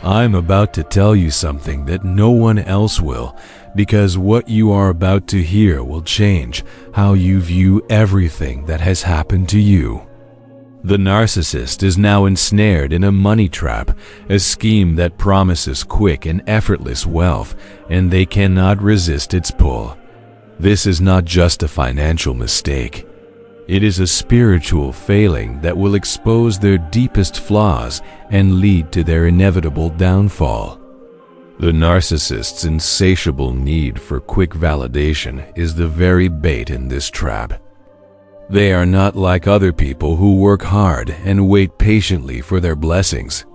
I'm about to tell you something that no one else will, because what you are about to hear will change how you view everything that has happened to you. The narcissist is now ensnared in a money trap, a scheme that promises quick and effortless wealth, and they cannot resist its pull. This is not just a financial mistake. It is a spiritual failing that will expose their deepest flaws and lead to their inevitable downfall. The narcissist's insatiable need for quick validation is the very bait in this trap. They are not like other people who work hard and wait patiently for their blessings.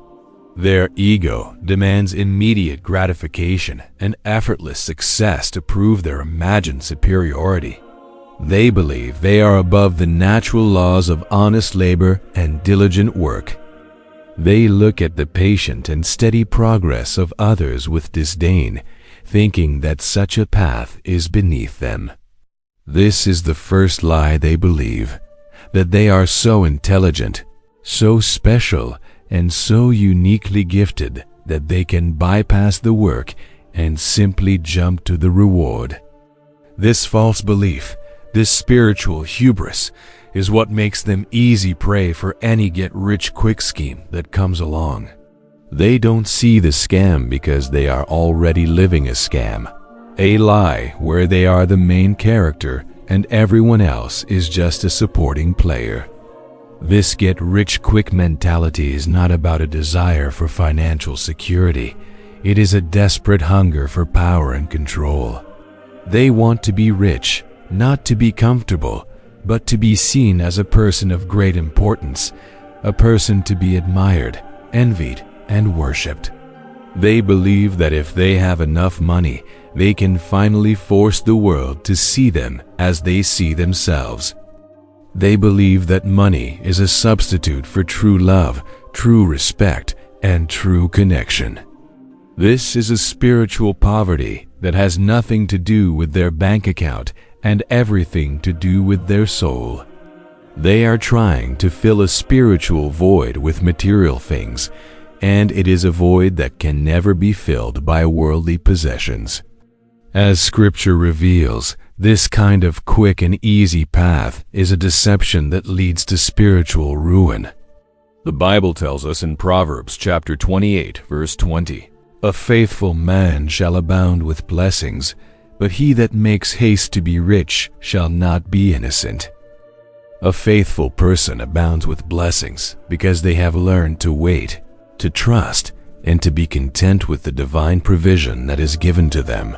Their ego demands immediate gratification and effortless success to prove their imagined superiority. They believe they are above the natural laws of honest labor and diligent work. They look at the patient and steady progress of others with disdain, thinking that such a path is beneath them. This is the first lie they believe, that they are so intelligent, so special, and so uniquely gifted that they can bypass the work and simply jump to the reward. This false belief, this spiritual hubris, is what makes them easy prey for any get-rich-quick scheme that comes along. They don't see the scam because they are already living a scam, a lie where they are the main character and everyone else is just a supporting player. This get-rich-quick mentality is not about a desire for financial security. It is a desperate hunger for power and control. They want to be rich, not to be comfortable, but to be seen as a person of great importance, a person to be admired, envied, and worshipped. They believe that if they have enough money, they can finally force the world to see them as they see themselves. They believe that money is a substitute for true love, true respect, and true connection. This is a spiritual poverty that has nothing to do with their bank account and everything to do with their soul. They are trying to fill a spiritual void with material things, and it is a void that can never be filled by worldly possessions. As Scripture reveals, this kind of quick and easy path is a deception that leads to spiritual ruin. The Bible tells us in Proverbs chapter 28, verse 20, "A faithful man shall abound with blessings, but he that makes haste to be rich shall not be innocent." A faithful person abounds with blessings because they have learned to wait, to trust, and to be content with the divine provision that is given to them.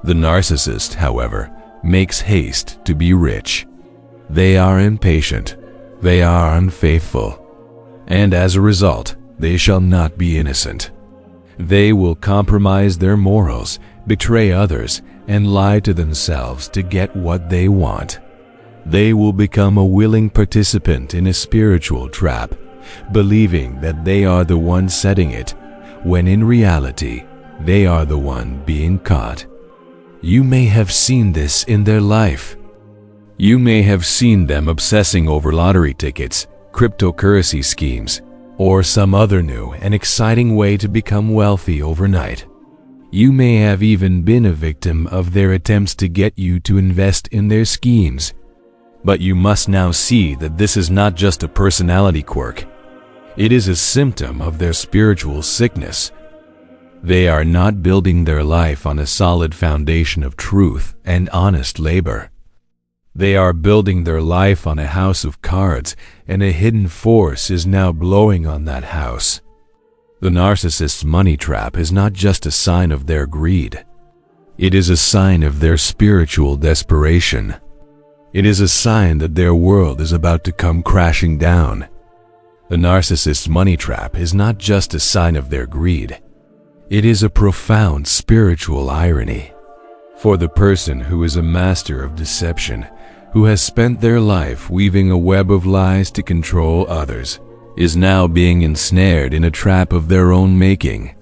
The narcissist, however, makes haste to be rich. They are impatient, they are unfaithful, and as a result, they shall not be innocent. They will compromise their morals, betray others, and lie to themselves to get what they want. They will become a willing participant in a spiritual trap, believing that they are the one setting it, when in reality, they are the one being caught. You may have seen this in their life. You may have seen them obsessing over lottery tickets, cryptocurrency schemes, or some other new and exciting way to become wealthy overnight. You may have even been a victim of their attempts to get you to invest in their schemes. But you must now see that this is not just a personality quirk. It is a symptom of their spiritual sickness. They are not building their life on a solid foundation of truth and honest labor. They are building their life on a house of cards, and a hidden force is now blowing on that house. The narcissist's money trap is not just a sign of their greed. It is a sign of their spiritual desperation. It is a sign that their world is about to come crashing down. The narcissist's money trap is not just a sign of their greed. It is a profound spiritual irony. For the person who is a master of deception, who has spent their life weaving a web of lies to control others, is now being ensnared in a trap of their own making.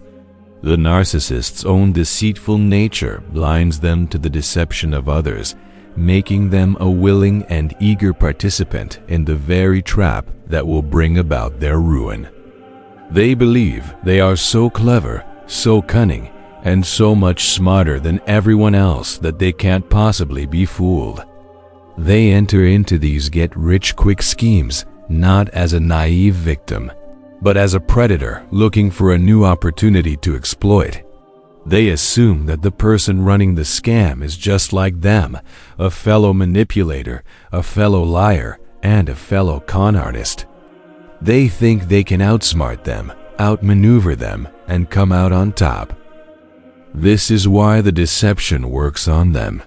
The narcissist's own deceitful nature blinds them to the deception of others, making them a willing and eager participant in the very trap that will bring about their ruin. They believe they are so clever, so cunning, and so much smarter than everyone else that they can't possibly be fooled. They enter into these get-rich-quick schemes not as a naive victim, but as a predator looking for a new opportunity to exploit. They assume that the person running the scam is just like them, a fellow manipulator, a fellow liar, and a fellow con artist. They think they can outsmart them, outmaneuver them, and come out on top. This is why the deception works on them.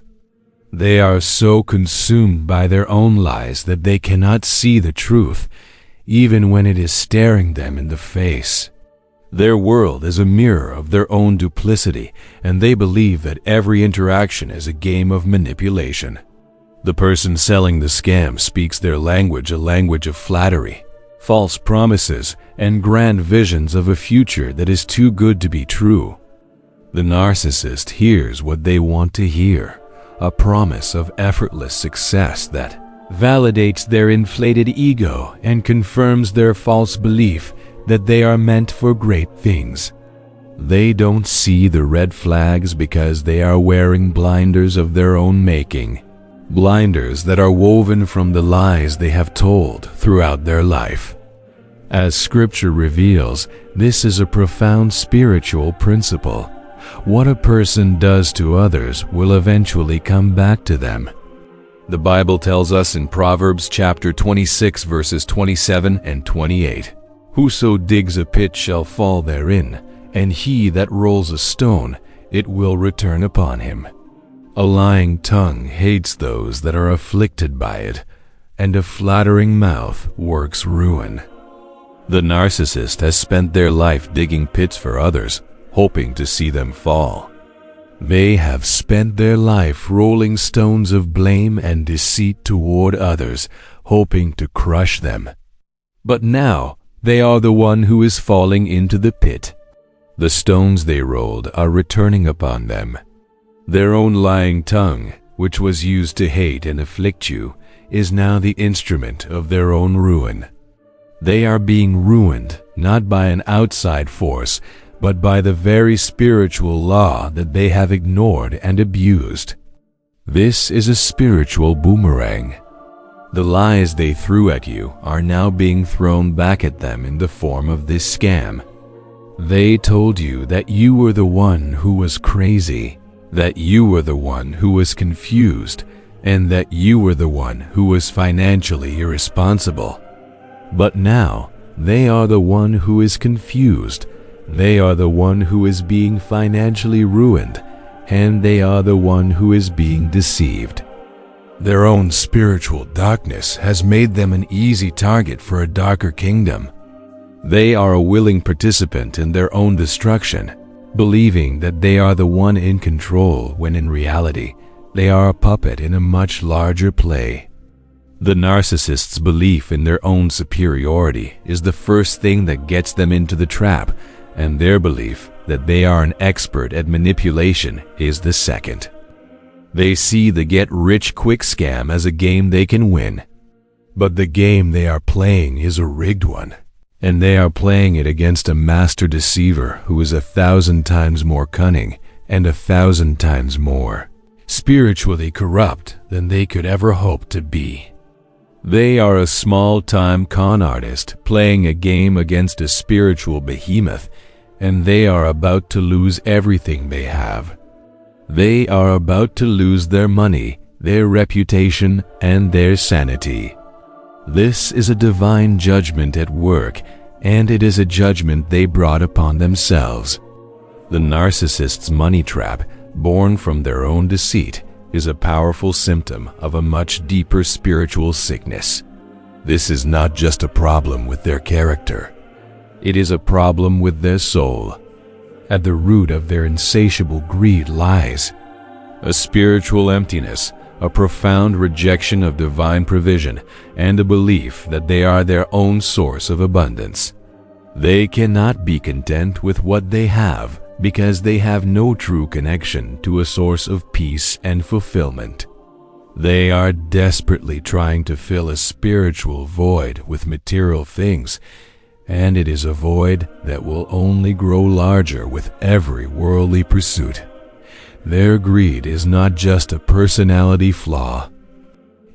They are so consumed by their own lies that they cannot see the truth, even when it is staring them in the face. Their world is a mirror of their own duplicity, and they believe that every interaction is a game of manipulation. The person selling the scam speaks their language, a language of flattery, false promises, and grand visions of a future that is too good to be true. The narcissist hears what they want to hear, a promise of effortless success that validates their inflated ego and confirms their false belief that they are meant for great things. They don't see the red flags because they are wearing blinders of their own making, blinders that are woven from the lies they have told throughout their life. As Scripture reveals, this is a profound spiritual principle. What a person does to others will eventually come back to them. The Bible tells us in Proverbs chapter 26 verses 27 and 28, "Whoso digs a pit shall fall therein, and he that rolls a stone, it will return upon him. A lying tongue hates those that are afflicted by it, and a flattering mouth works ruin." The narcissist has spent their life digging pits for others, hoping to see them fall. They have spent their life rolling stones of blame and deceit toward others, hoping to crush them. But now, they are the one who is falling into the pit. The stones they rolled are returning upon them. Their own lying tongue, which was used to hate and afflict you, is now the instrument of their own ruin. They are being ruined not by an outside force, but by the very spiritual law that they have ignored and abused. This is a spiritual boomerang. The lies they threw at you are now being thrown back at them in the form of this scam. They told you that you were the one who was crazy, that you were the one who was confused, and that you were the one who was financially irresponsible. But now, they are the one who is confused, they are the one who is being financially ruined, and they are the one who is being deceived. Their own spiritual darkness has made them an easy target for a darker kingdom. They are a willing participant in their own destruction, believing that they are the one in control when in reality, they are a puppet in a much larger play. The narcissist's belief in their own superiority is the first thing that gets them into the trap, and their belief that they are an expert at manipulation is the second. They see the get-rich-quick scam as a game they can win. But the game they are playing is a rigged one, and they are playing it against a master deceiver who is 1,000 times more cunning and 1,000 times more spiritually corrupt than they could ever hope to be. They are a small-time con artist playing a game against a spiritual behemoth, and they are about to lose everything they have. They are about to lose their money, their reputation, and their sanity. This is a divine judgment at work, and it is a judgment they brought upon themselves. The narcissist's money trap, born from their own deceit, is a powerful symptom of a much deeper spiritual sickness. This is not just a problem with their character. It is a problem with their soul. At the root of their insatiable greed lies a spiritual emptiness, a profound rejection of divine provision, and a belief that they are their own source of abundance. They cannot be content with what they have because they have no true connection to a source of peace and fulfillment. They are desperately trying to fill a spiritual void with material things, and it is a void that will only grow larger with every worldly pursuit. Their greed is not just a personality flaw.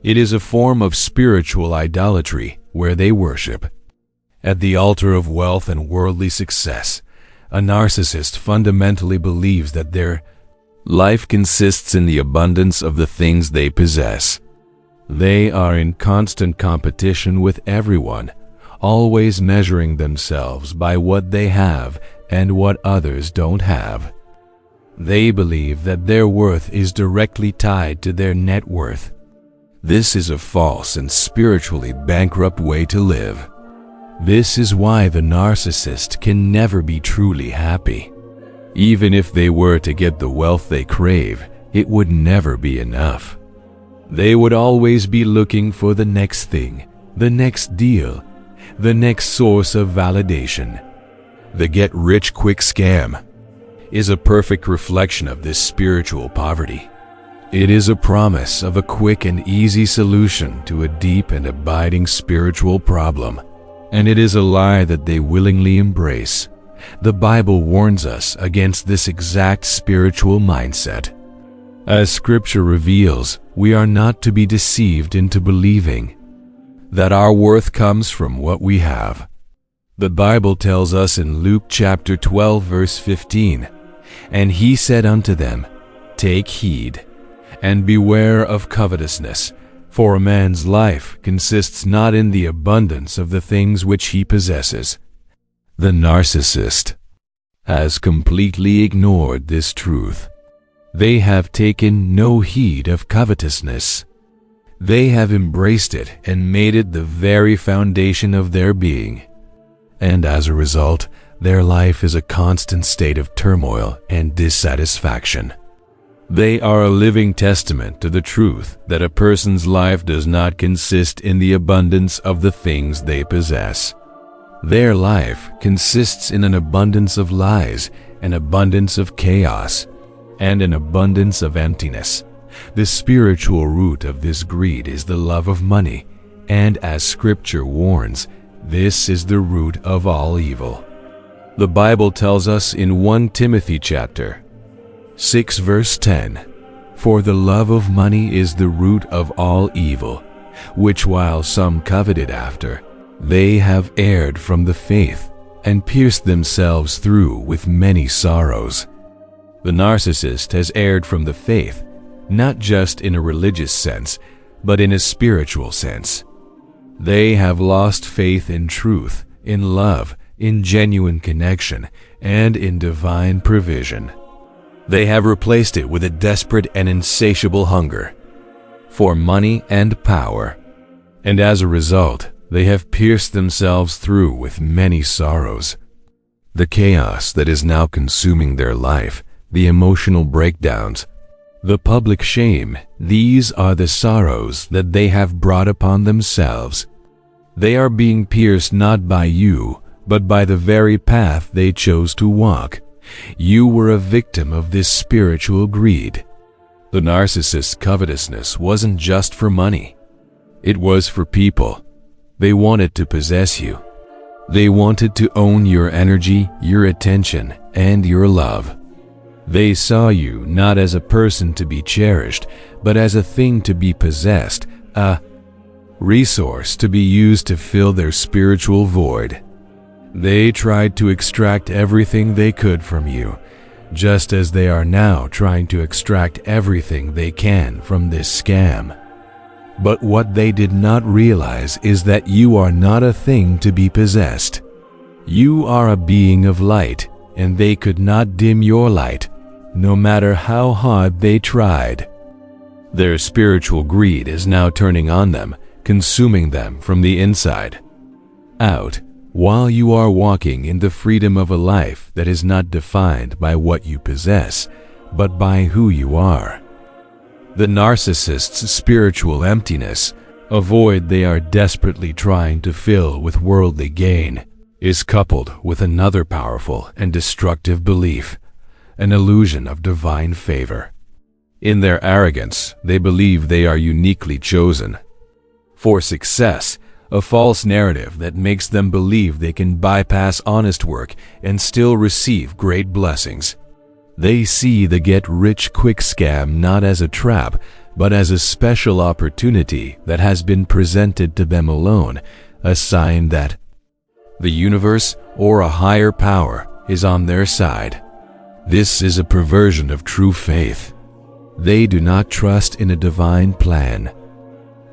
It is a form of spiritual idolatry where they worship. At the altar of wealth and worldly success, a narcissist fundamentally believes that their life consists in the abundance of the things they possess. They are in constant competition with everyone, always measuring themselves by what they have and what others don't have. They believe that their worth is directly tied to their net worth. This is a false and spiritually bankrupt way to live. This is why the narcissist can never be truly happy. Even if they were to get the wealth they crave, it would never be enough. They would always be looking for the next thing, the next deal, the next source of validation. The get-rich-quick scam is a perfect reflection of this spiritual poverty. It is a promise of a quick and easy solution to a deep and abiding spiritual problem, and it is a lie that they willingly embrace. The Bible warns us against this exact spiritual mindset. As Scripture reveals, we are not to be deceived into believing that our worth comes from what we have. The Bible tells us in Luke chapter 12 verse 15, "And he said unto them, Take heed, and beware of covetousness, for a man's life consists not in the abundance of the things which he possesses." The narcissist has completely ignored this truth. They have taken no heed of covetousness. They have embraced it and made it the very foundation of their being. And as a result, their life is a constant state of turmoil and dissatisfaction. They are a living testament to the truth that a person's life does not consist in the abundance of the things they possess. Their life consists in an abundance of lies, an abundance of chaos, and an abundance of emptiness. The spiritual root of this greed is the love of money, and as Scripture warns, this is the root of all evil. The Bible tells us in 1 Timothy chapter 6 verse 10, "For the love of money is the root of all evil, which while some coveted after, they have erred from the faith, and pierced themselves through with many sorrows." The narcissist has erred from the faith, not just in a religious sense, but in a spiritual sense. They have lost faith in truth, in love, in genuine connection, and in divine provision. They have replaced it with a desperate and insatiable hunger for money and power, and as a result, they have pierced themselves through with many sorrows. The chaos that is now consuming their life, the emotional breakdowns, the public shame, these are the sorrows that they have brought upon themselves. They are being pierced not by you, but by the very path they chose to walk. You were a victim of this spiritual greed. The narcissist's covetousness wasn't just for money. It was for people. They wanted to possess you. They wanted to own your energy, your attention, and your love. They saw you not as a person to be cherished, but as a thing to be possessed, a resource to be used to fill their spiritual void. They tried to extract everything they could from you, just as they are now trying to extract everything they can from this scam. But what they did not realize is that you are not a thing to be possessed. You are a being of light, and they could not dim your light, no matter how hard they tried. Their spiritual greed is now turning on them, consuming them from the inside out, while you are walking in the freedom of a life that is not defined by what you possess, but by who you are. The narcissist's spiritual emptiness, a void they are desperately trying to fill with worldly gain, is coupled with another powerful and destructive belief, an illusion of divine favor. In their arrogance, they believe they are uniquely chosen for success, a false narrative that makes them believe they can bypass honest work and still receive great blessings. They see the get-rich-quick scam not as a trap, but as a special opportunity that has been presented to them alone, a sign that the universe or a higher power is on their side. This is a perversion of true faith. They do not trust in a divine plan.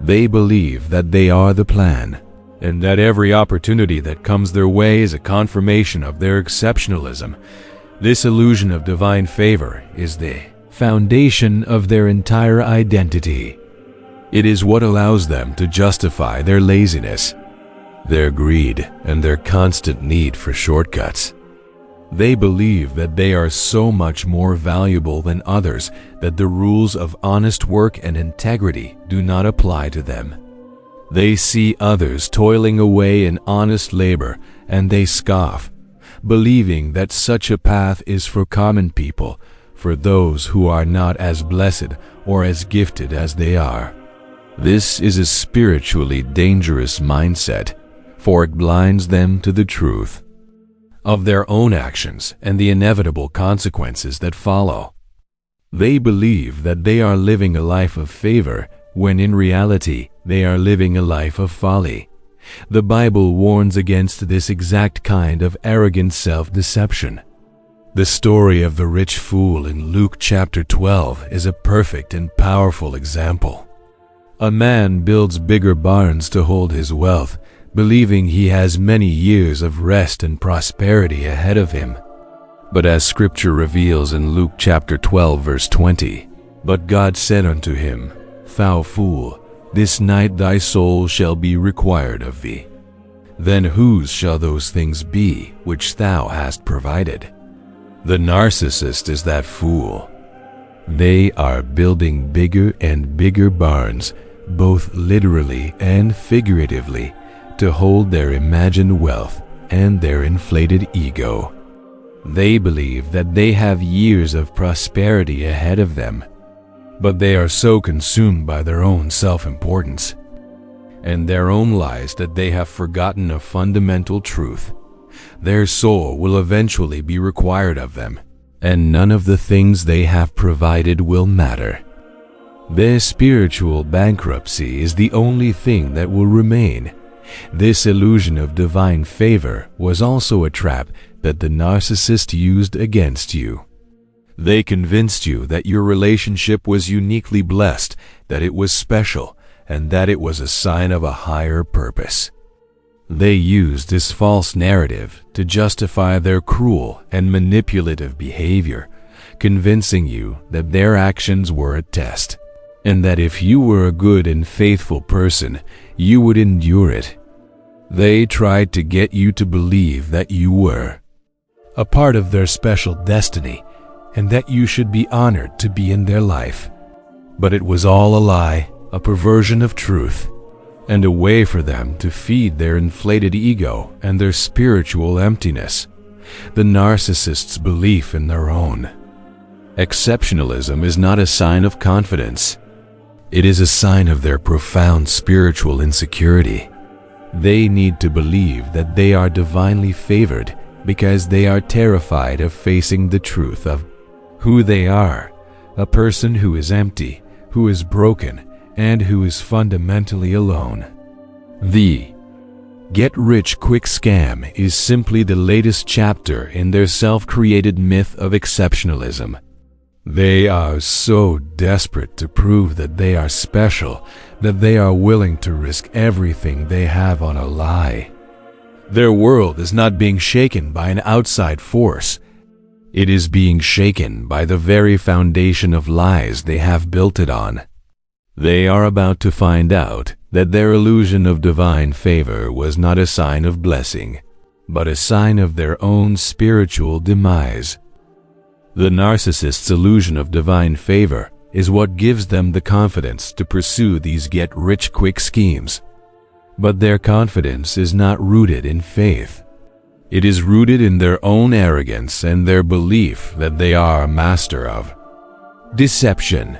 They believe that they are the plan, and that every opportunity that comes their way is a confirmation of their exceptionalism. This illusion of divine favor is the foundation of their entire identity. It is what allows them to justify their laziness, their greed, and their constant need for shortcuts. They believe that they are so much more valuable than others that the rules of honest work and integrity do not apply to them. They see others toiling away in honest labor, and they scoff, believing that such a path is for common people, for those who are not as blessed or as gifted as they are. This is a spiritually dangerous mindset, for it blinds them to the truth of their own actions and the inevitable consequences that follow. They believe that they are living a life of favor, when in reality they are living a life of folly. The Bible warns against this exact kind of arrogant self-deception. The story of the rich fool in Luke chapter 12 is a perfect and powerful example. A man builds bigger barns to hold his wealth, believing he has many years of rest and prosperity ahead of him. But as Scripture reveals in Luke chapter 12 verse 20, "But God said unto him, Thou fool, this night thy soul shall be required of thee. Then whose shall those things be which thou hast provided?" The narcissist is that fool. They are building bigger and bigger barns, both literally and figuratively, to hold their imagined wealth and their inflated ego. They believe that they have years of prosperity ahead of them, but they are so consumed by their own self-importance and their own lies that they have forgotten a fundamental truth. Their soul will eventually be required of them, and none of the things they have provided will matter. Their spiritual bankruptcy is the only thing that will remain. This illusion of divine favor was also a trap that the narcissist used against you. They convinced you that your relationship was uniquely blessed, that it was special, and that it was a sign of a higher purpose. They used this false narrative to justify their cruel and manipulative behavior, convincing you that their actions were a test, and that if you were a good and faithful person, you would endure it. They tried to get you to believe that you were a part of their special destiny, and that you should be honored to be in their life. But it was all a lie, a perversion of truth, and a way for them to feed their inflated ego and their spiritual emptiness, the narcissist's belief in their own exceptionalism is not a sign of confidence. It is a sign of their profound spiritual insecurity. They need to believe that they are divinely favored because they are terrified of facing the truth of who they are, a person who is empty, who is broken, and who is fundamentally alone. The get-rich-quick scam is simply the latest chapter in their self-created myth of exceptionalism. They are so desperate to prove that they are special that they are willing to risk everything they have on a lie. Their world is not being shaken by an outside force. It is being shaken by the very foundation of lies they have built it on. They are about to find out that their illusion of divine favor was not a sign of blessing, but a sign of their own spiritual demise. The narcissist's illusion of divine favor is what gives them the confidence to pursue these get-rich-quick schemes. But their confidence is not rooted in faith. It is rooted in their own arrogance and their belief that they are a master of deception.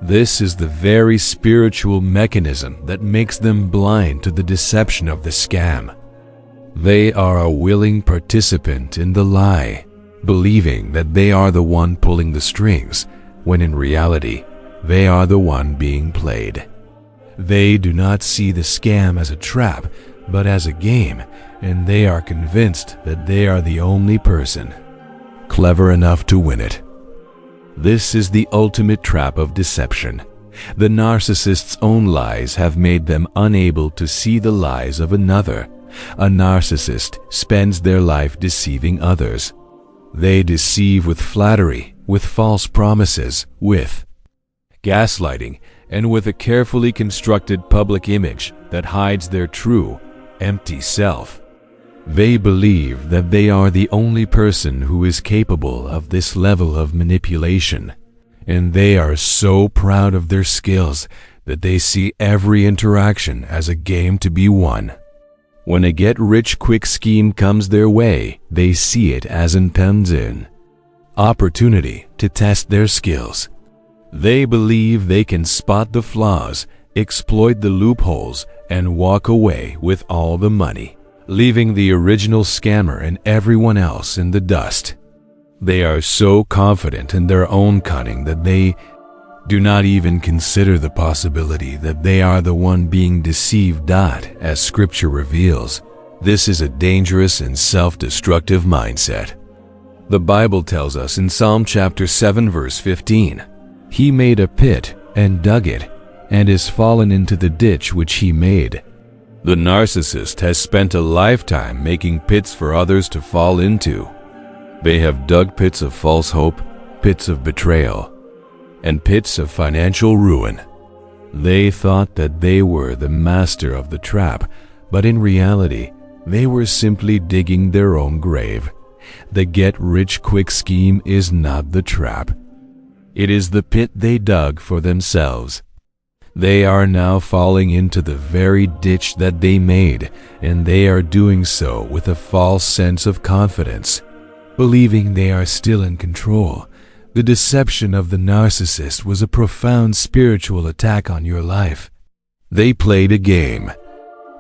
This is the very spiritual mechanism that makes them blind to the deception of the scam. They are a willing participant in the lie, believing that they are the one pulling the strings, when in reality, they are the one being played. They do not see the scam as a trap, but as a game, and they are convinced that they are the only person clever enough to win it. This is the ultimate trap of deception. The narcissist's own lies have made them unable to see the lies of another. A narcissist spends their life deceiving others. They deceive with flattery, with false promises, with gaslighting, and with a carefully constructed public image that hides their true, empty self. They believe that they are the only person who is capable of this level of manipulation, and they are so proud of their skills that they see every interaction as a game to be won. When a get-rich-quick scheme comes their way, they see it as an opportunity to test their skills. They believe they can spot the flaws, exploit the loopholes, and walk away with all the money, leaving the original scammer and everyone else in the dust. They are so confident in their own cunning that they do not even consider the possibility that they are the one being deceived. As Scripture reveals, this is a dangerous and self-destructive mindset. The Bible tells us in Psalm chapter 7 verse 15, "He made a pit and dug it, and is fallen into the ditch which he made." The narcissist has spent a lifetime making pits for others to fall into. They have dug pits of false hope, pits of betrayal, and pits of financial ruin. They thought that they were the master of the trap, but in reality, they were simply digging their own grave. The get-rich-quick scheme is not the trap. It is the pit they dug for themselves. They are now falling into the very ditch that they made, and they are doing so with a false sense of confidence, believing they are still in control. The deception of the narcissist was a profound spiritual attack on your life. They played a game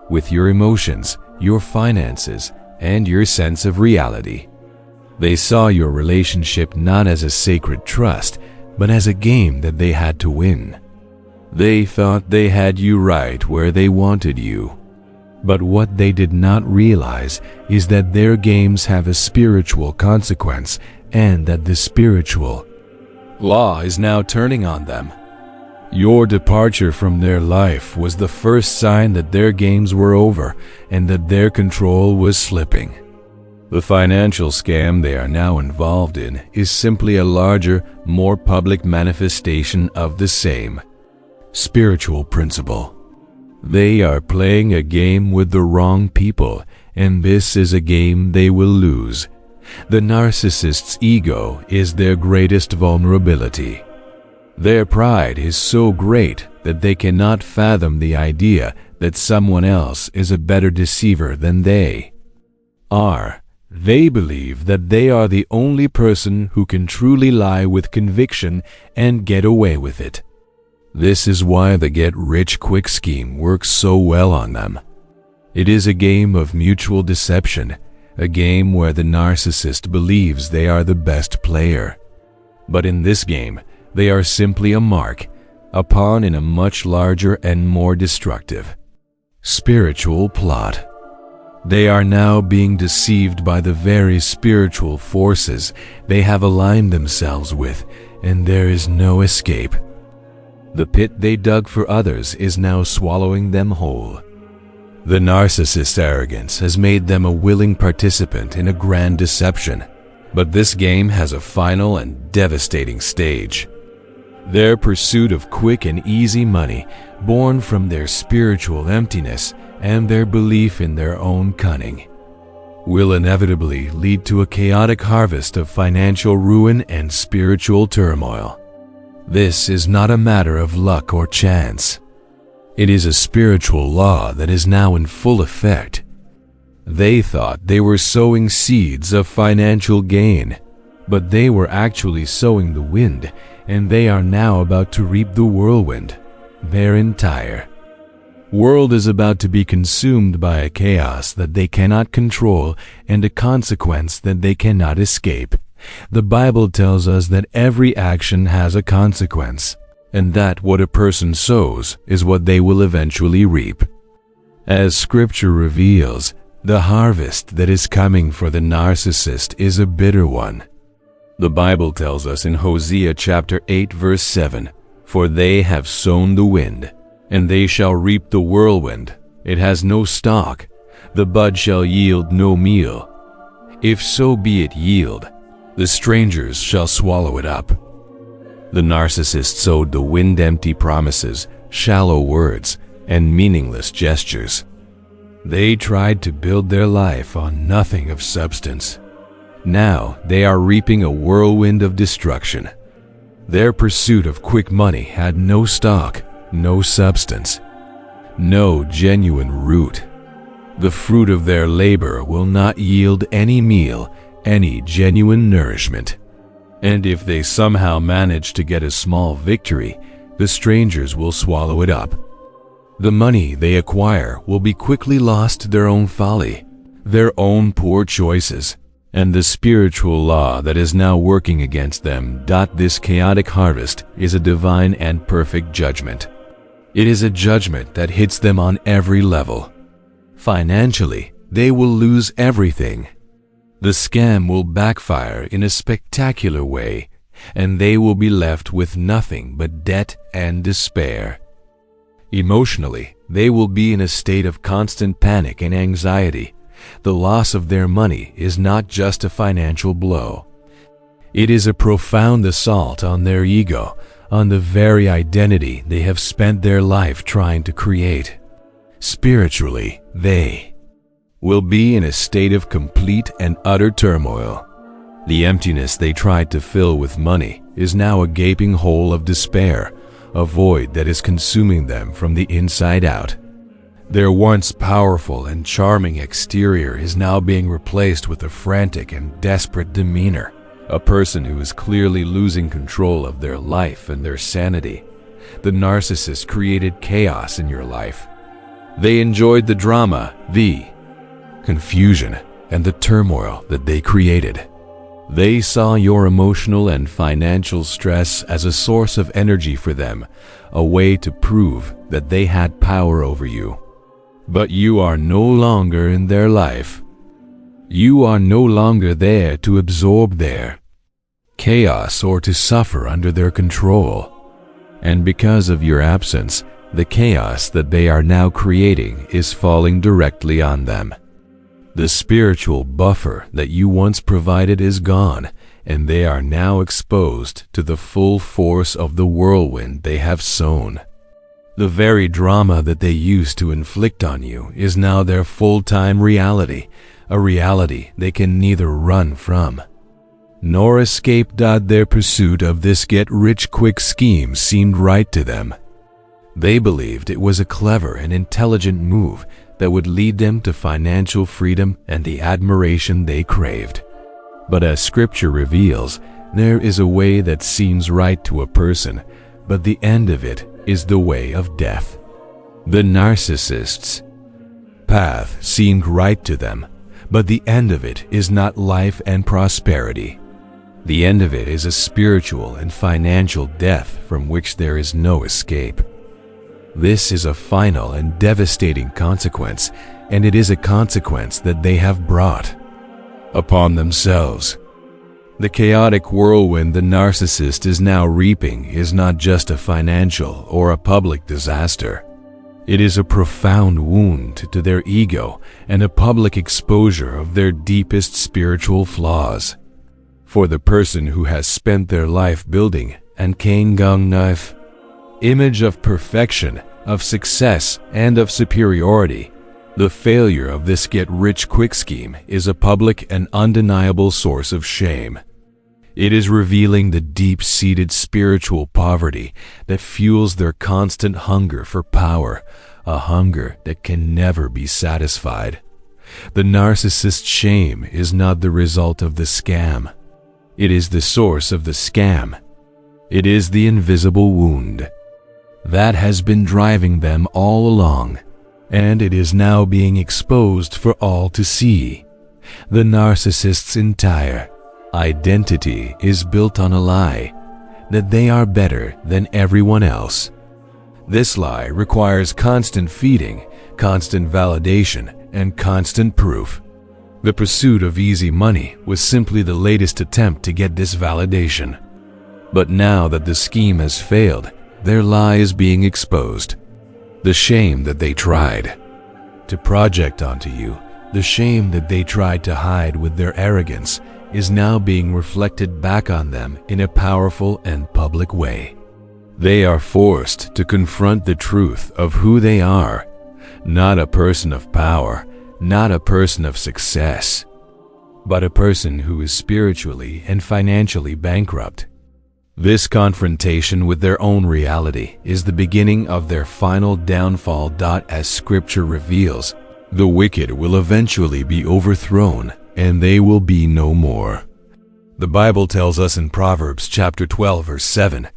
with your emotions, your finances, and your sense of reality. They saw your relationship not as a sacred trust, but as a game that they had to win. They thought they had you right where they wanted you. But what they did not realize is that their games have a spiritual consequence, and that the spiritual law is now turning on them. Your departure from their life was the first sign that their games were over and that their control was slipping. The financial scam they are now involved in is simply a larger, more public manifestation of the same spiritual principle. They are playing a game with the wrong people, and this is a game they will lose. The narcissist's ego is their greatest vulnerability. Their pride is so great that they cannot fathom the idea that someone else is a better deceiver than they are. They believe that they are the only person who can truly lie with conviction and get away with it. This is why the get-rich-quick scheme works so well on them. It is a game of mutual deception, a game where the narcissist believes they are the best player. But in this game, they are simply a mark, a pawn in a much larger and more destructive spiritual plot. They are now being deceived by the very spiritual forces they have aligned themselves with, and there is no escape. The pit they dug for others is now swallowing them whole. The narcissist's arrogance has made them a willing participant in a grand deception, but this game has a final and devastating stage. Their pursuit of quick and easy money, born from their spiritual emptiness and their belief in their own cunning, will inevitably lead to a chaotic harvest of financial ruin and spiritual turmoil. This is not a matter of luck or chance. It is a spiritual law that is now in full effect. They thought they were sowing seeds of financial gain, But they were actually sowing the wind, and they are now about to reap the whirlwind. Their entire world is about to be consumed by a chaos that they cannot control and a consequence that they cannot escape. The Bible tells us that every action has a consequence, and that what a person sows is what they will eventually reap. As Scripture reveals, the harvest that is coming for the narcissist is a bitter one. The Bible tells us in Hosea chapter 8 verse 7, "For they have sown the wind, and they shall reap the whirlwind. It has no stalk, the bud shall yield no meal. If so be it yield, the strangers shall swallow it up." The narcissist sowed the wind empty promises, shallow words, and meaningless gestures. They tried to build their life on nothing of substance. Now they are reaping a whirlwind of destruction. Their pursuit of quick money had no stock, no substance, no genuine root. The fruit of their labor will not yield any meal, any genuine nourishment. And if they somehow manage to get a small victory, the strangers will swallow it up. The money they acquire will be quickly lost to their own folly, their own poor choices, and the spiritual law that is now working against them. This chaotic harvest is a divine and perfect judgment. It is a judgment that hits them on every level. Financially, they will lose everything. The scam will backfire in a spectacular way, and they will be left with nothing but debt and despair. Emotionally, they will be in a state of constant panic and anxiety. The loss of their money is not just a financial blow. It is a profound assault on their ego, on the very identity they have spent their life trying to create. Spiritually, they will be in a state of complete and utter turmoil. The emptiness they tried to fill with money is now a gaping hole of despair, a void that is consuming them from the inside out. Their once powerful and charming exterior is now being replaced with a frantic and desperate demeanor, a person who is clearly losing control of their life and their sanity. The narcissist created chaos in your life. They enjoyed the drama, the confusion, and the turmoil that they created. They saw your emotional and financial stress as a source of energy for them, a way to prove that they had power over you. But you are no longer in their life. You are no longer there to absorb their chaos or to suffer under their control. And because of your absence, the chaos that they are now creating is falling directly on them. The spiritual buffer that you once provided is gone, and they are now exposed to the full force of the whirlwind they have sown. The very drama that they used to inflict on you is now their full-time reality, a reality they can neither run from nor escape. Their pursuit of this get-rich-quick scheme seemed right to them. They believed it was a clever and intelligent move that would lead them to financial freedom and the admiration they craved. But as Scripture reveals, there is a way that seems right to a person, but the end of it is the way of death. The narcissist's path seemed right to them, but the end of it is not life and prosperity. The end of it is a spiritual and financial death from which there is no escape. This is a final and devastating consequence, and it is a consequence that they have brought upon themselves. The chaotic whirlwind the narcissist is now reaping is not just a financial or a public disaster. It is a profound wound to their ego and a public exposure of their deepest spiritual flaws. For the person who has spent their life building an kaigang image of perfection, of success, and of superiority, the failure of this get-rich-quick scheme is a public and undeniable source of shame. It is revealing the deep-seated spiritual poverty that fuels their constant hunger for power, a hunger that can never be satisfied. The narcissist's shame is not the result of the scam. It is the source of the scam. It is the invisible wound that has been driving them all along, and it is now being exposed for all to see. The narcissist's entire identity is built on a lie that they are better than everyone else. This lie requires constant feeding, constant validation, and constant proof. The pursuit of easy money was simply the latest attempt to get this validation. But now that the scheme has failed, their lie is being exposed. The shame that they tried to project onto you, the shame that they tried to hide with their arrogance, is now being reflected back on them in a powerful and public way. They are forced to confront the truth of who they are, not a person of power, not a person of success, but a person who is spiritually and financially bankrupt. This confrontation with their own reality is the beginning of their final downfall. As Scripture reveals, the wicked will eventually be overthrown, and they will be no more. The Bible tells us in Proverbs chapter 12, verse 7,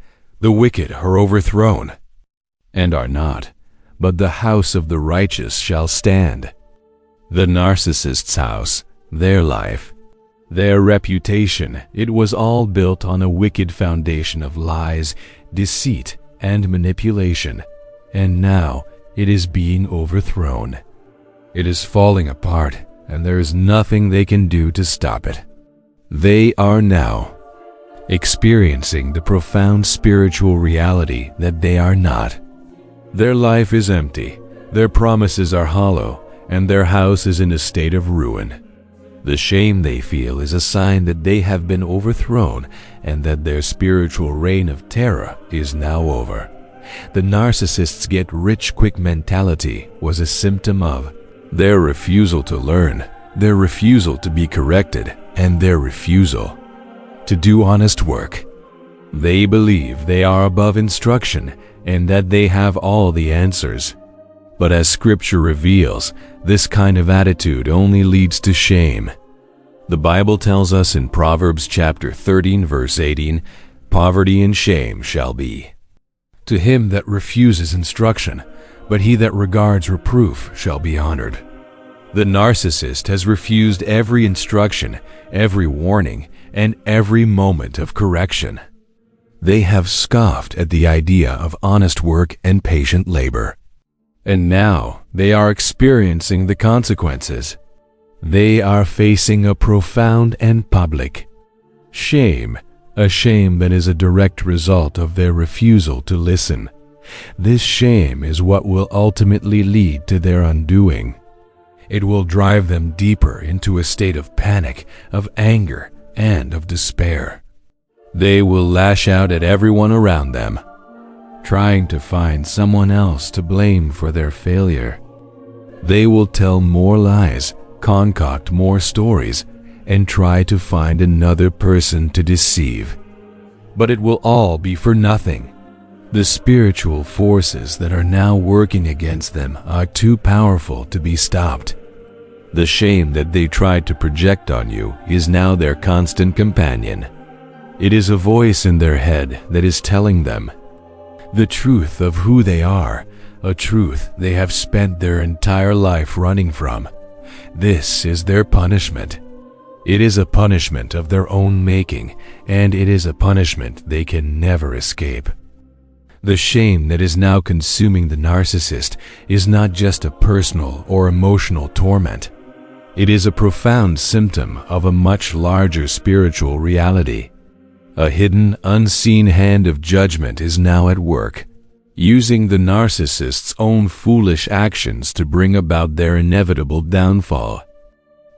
"The wicked are overthrown, and are not, but the house of the righteous shall stand." The narcissist's house, their life, their reputation, it was all built on a wicked foundation of lies, deceit, and manipulation, and now it is being overthrown. It is falling apart, and there is nothing they can do to stop it. They are now experiencing the profound spiritual reality that they are not. Their life is empty, their promises are hollow, and their house is in a state of ruin. The shame they feel is a sign that they have been overthrown and that their spiritual reign of terror is now over. The narcissist's get-rich-quick mentality was a symptom of their refusal to learn, their refusal to be corrected, and their refusal to do honest work. They believe they are above instruction and that they have all the answers. But as Scripture reveals, this kind of attitude only leads to shame. The Bible tells us in Proverbs chapter 13, verse 18, "Poverty and shame shall be to him that refuses instruction, but he that regards reproof shall be honored." The narcissist has refused every instruction, every warning, and every moment of correction. They have scoffed at the idea of honest work and patient labor. And now they are experiencing the consequences. They are facing a profound and public shame, a shame that is a direct result of their refusal to listen. This shame is what will ultimately lead to their undoing. It will drive them deeper into a state of panic, of anger, and of despair. They will lash out at everyone around them, trying to find someone else to blame for their failure. They will tell more lies, concoct more stories, and try to find another person to deceive. But it will all be for nothing. The spiritual forces that are now working against them are too powerful to be stopped. The shame that they tried to project on you is now their constant companion. It is a voice in their head that is telling them the truth of who they are, a truth they have spent their entire life running from. This is their punishment. It is a punishment of their own making, and it is a punishment they can never escape. The shame that is now consuming the narcissist is not just a personal or emotional torment. It is a profound symptom of a much larger spiritual reality. A hidden, unseen hand of judgment is now at work, using the narcissist's own foolish actions to bring about their inevitable downfall.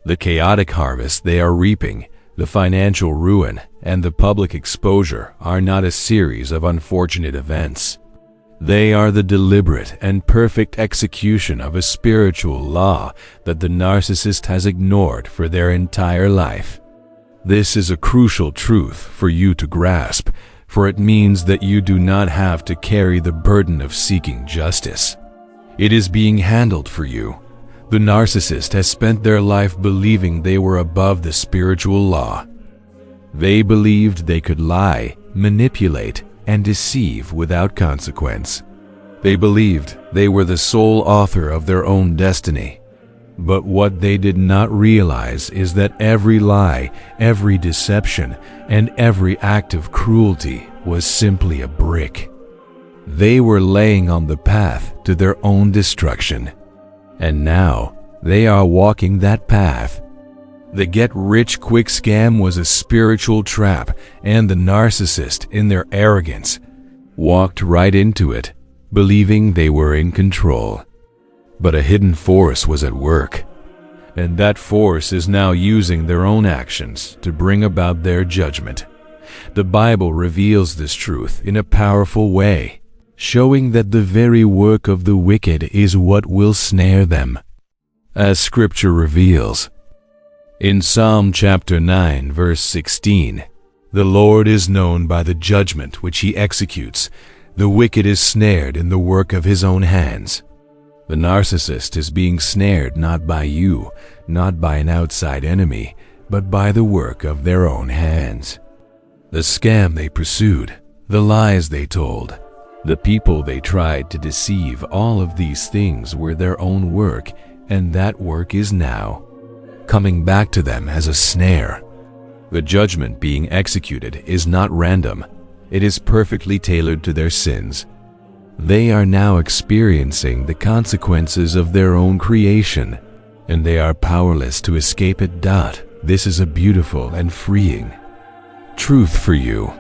The chaotic harvest they are reaping, the financial ruin, and the public exposure are not a series of unfortunate events. They are the deliberate and perfect execution of a spiritual law that the narcissist has ignored for their entire life. This is a crucial truth for you to grasp, for it means that you do not have to carry the burden of seeking justice. It is being handled for you. The narcissist has spent their life believing they were above the spiritual law. They believed they could lie, manipulate, and deceive without consequence. They believed they were the sole author of their own destiny. But what they did not realize is that every lie, every deception, and every act of cruelty was simply a brick. They were laying on the path to their own destruction. And now they are walking that path. The get-rich-quick scam was a spiritual trap, and the narcissist, in their arrogance, walked right into it, believing they were in control. But a hidden force was at work, and that force is now using their own actions to bring about their judgment. The Bible reveals this truth in a powerful way, showing that the very work of the wicked is what will snare them. As Scripture reveals, in Psalm chapter 9, verse 16, "The Lord is known by the judgment which he executes. The wicked is snared in the work of his own hands." The narcissist is being snared not by you, not by an outside enemy, but by the work of their own hands. The scam they pursued, the lies they told, the people they tried to deceive, all of these things were their own work, and that work is now coming back to them as a snare. The judgment being executed is not random. It is perfectly tailored to their sins. They are now experiencing the consequences of their own creation, and they are powerless to escape it. This is a beautiful and freeing truth for you.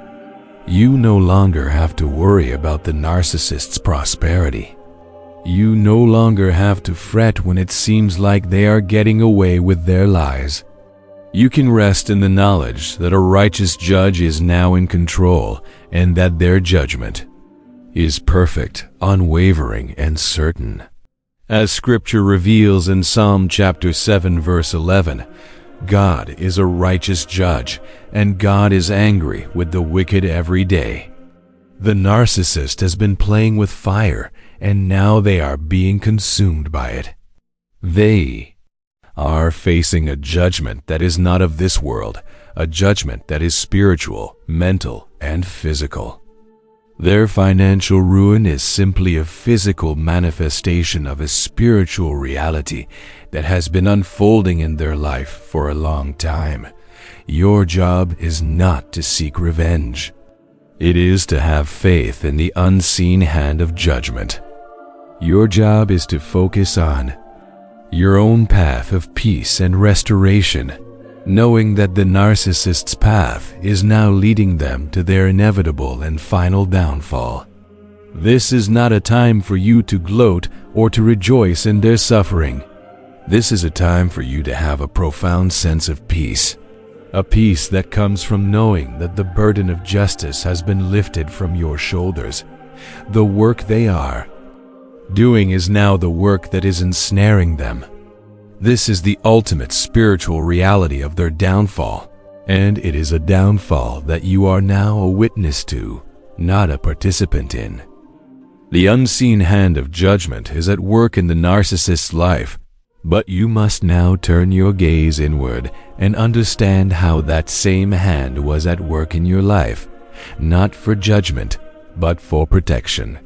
You no longer have to worry about the narcissist's prosperity. You no longer have to fret when it seems like they are getting away with their lies. You can rest in the knowledge that a righteous judge is now in control, and that their judgment is perfect, unwavering, and certain. As Scripture reveals in Psalm chapter 7, verse 11, God is a righteous judge, and God is angry with the wicked every day. The narcissist has been playing with fire, and now they are being consumed by it. They are facing a judgment that is not of this world, a judgment that is spiritual, mental, and physical. Their financial ruin is simply a physical manifestation of a spiritual reality that has been unfolding in their life for a long time. Your job is not to seek revenge. It is to have faith in the unseen hand of judgment. Your job is to focus on your own path of peace and restoration, knowing that the narcissist's path is now leading them to their inevitable and final downfall. This is not a time for you to gloat or to rejoice in their suffering. This is a time for you to have a profound sense of peace, a peace that comes from knowing that the burden of justice has been lifted from your shoulders. The work they are doing is now the work that is ensnaring them. This is the ultimate spiritual reality of their downfall, and it is a downfall that you are now a witness to, not a participant in. The unseen hand of judgment is at work in the narcissist's life, but you must now turn your gaze inward and understand how that same hand was at work in your life, not for judgment, but for protection.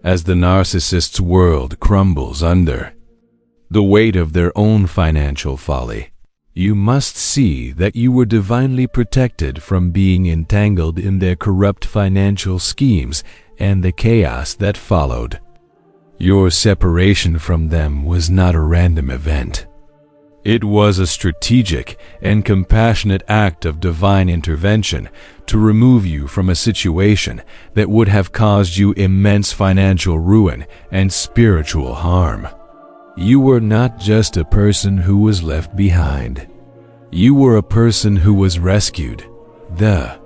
As the narcissist's world crumbles under the weight of their own financial folly, you must see that you were divinely protected from being entangled in their corrupt financial schemes and the chaos that followed. Your separation from them was not a random event. It was a strategic and compassionate act of divine intervention to remove you from a situation that would have caused you immense financial ruin and spiritual harm. You were not just a person who was left behind. You were a person who was rescued. The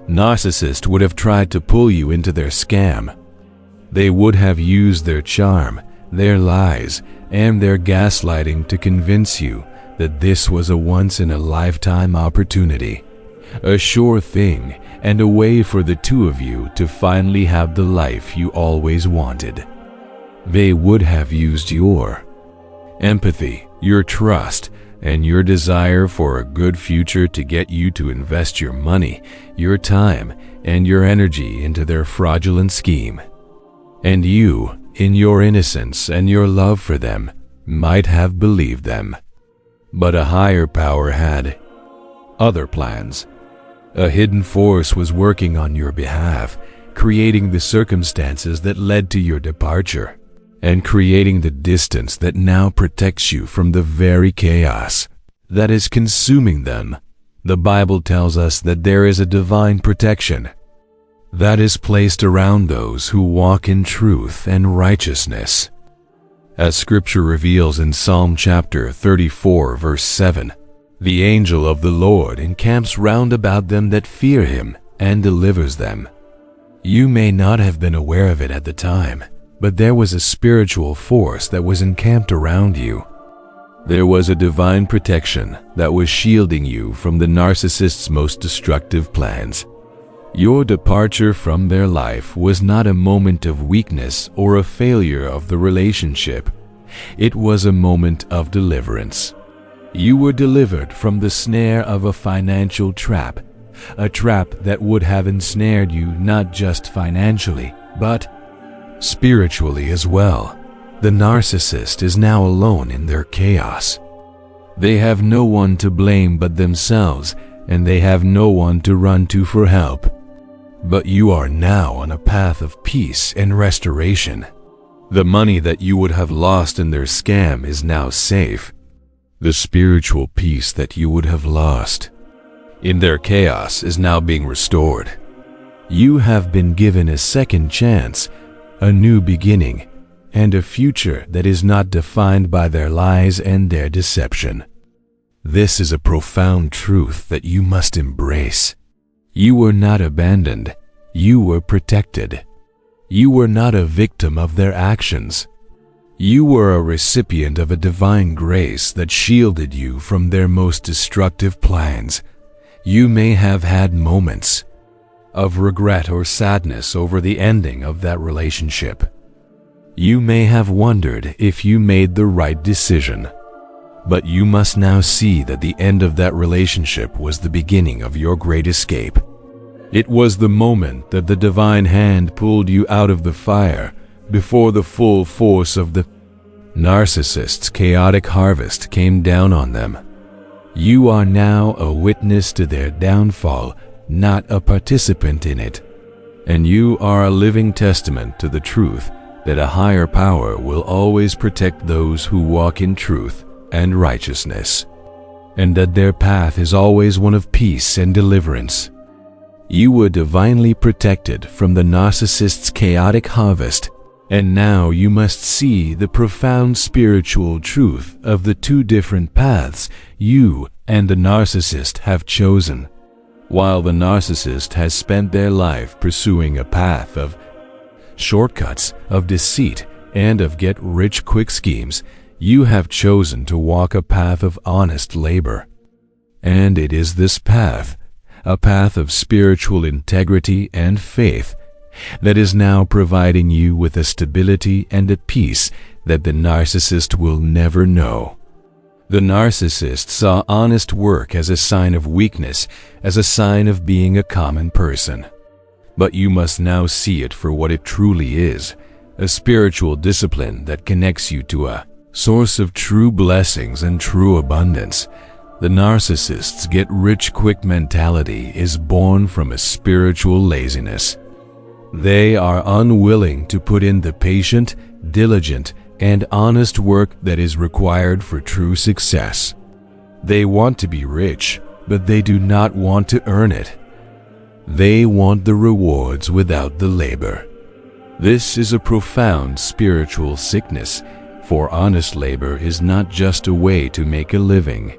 narcissist would have tried to pull you into their scam. They would have used their charm, their lies, and their gaslighting to convince you that this was a once-in-a-lifetime opportunity, a sure thing, and a way for the two of you to finally have the life you always wanted. They would have used your empathy, your trust, and your desire for a good future to get you to invest your money, your time, and your energy into their fraudulent scheme. And you, in your innocence and your love for them, might have believed them. But a higher power had other plans. A hidden force was working on your behalf, creating the circumstances that led to your departure, and creating the distance that now protects you from the very chaos that is consuming them. The Bible tells us that there is a divine protection that is placed around those who walk in truth and righteousness. As Scripture reveals in Psalm chapter 34, verse 7, "The angel of the Lord encamps round about them that fear him and delivers them." You may not have been aware of it at the time, but there was a spiritual force that was encamped around you. There was a divine protection that was shielding you from the narcissist's most destructive plans. Your departure from their life was not a moment of weakness or a failure of the relationship. It was a moment of deliverance. You were delivered from the snare of a financial trap, a trap that would have ensnared you not just financially, but spiritually as well. The narcissist is now alone in their chaos. They have no one to blame but themselves, and they have no one to run to for help. But you are now on a path of peace and restoration. The money that you would have lost in their scam is now safe. The spiritual peace that you would have lost in their chaos is now being restored. You have been given a second chance, a new beginning, and a future that is not defined by their lies and their deception. This is a profound truth that you must embrace. You were not abandoned. You were protected. You were not a victim of their actions. You were a recipient of a divine grace that shielded you from their most destructive plans. You may have had moments of regret or sadness over the ending of that relationship. You may have wondered if you made the right decision. But you must now see that the end of that relationship was the beginning of your great escape. It was the moment that the divine hand pulled you out of the fire before the full force of the narcissist's chaotic harvest came down on them. You are now a witness to their downfall, not a participant in it. And you are a living testament to the truth that a higher power will always protect those who walk in truth and righteousness, and that their path is always one of peace and deliverance. You were divinely protected from the narcissist's chaotic harvest, and now you must see the profound spiritual truth of the two different paths you and the narcissist have chosen. While the narcissist has spent their life pursuing a path of shortcuts, of deceit, and of get-rich-quick schemes, you have chosen to walk a path of honest labor. And it is this path, a path of spiritual integrity and faith, that is now providing you with a stability and a peace that the narcissist will never know. The narcissist saw honest work as a sign of weakness, as a sign of being a common person. But you must now see it for what it truly is, a spiritual discipline that connects you to a source of true blessings and true abundance. The narcissist's get-rich-quick mentality is born from a spiritual laziness. They are unwilling to put in the patient, diligent, and honest work that is required for true success. They want to be rich, but they do not want to earn it. They want the rewards without the labor. This is a profound spiritual sickness, for honest labor is not just a way to make a living.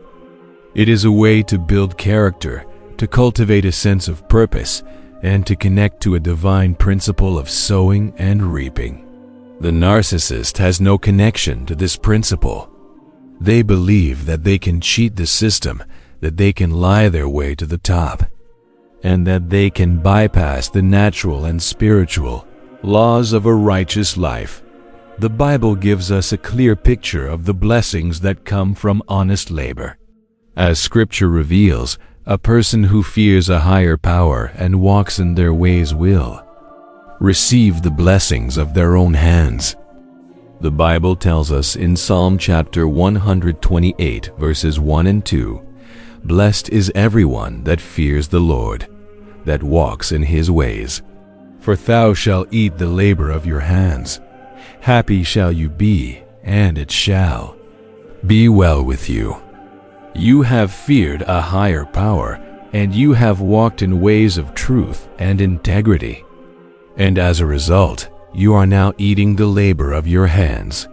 It is a way to build character, to cultivate a sense of purpose, and to connect to a divine principle of sowing and reaping. The narcissist has no connection to this principle. They believe that they can cheat the system, that they can lie their way to the top, and that they can bypass the natural and spiritual laws of a righteous life. The Bible gives us a clear picture of the blessings that come from honest labor. As Scripture reveals, a person who fears a higher power and walks in their ways will receive the blessings of their own hands. The Bible tells us in Psalm chapter 128, verses 1 and 2, "Blessed is everyone that fears the Lord, that walks in his ways. For thou shalt eat the labor of your hands. Happy shall you be, and it shall be well with you." You have feared a higher power, and you have walked in ways of truth and integrity. And as a result, you are now eating the labor of your hands.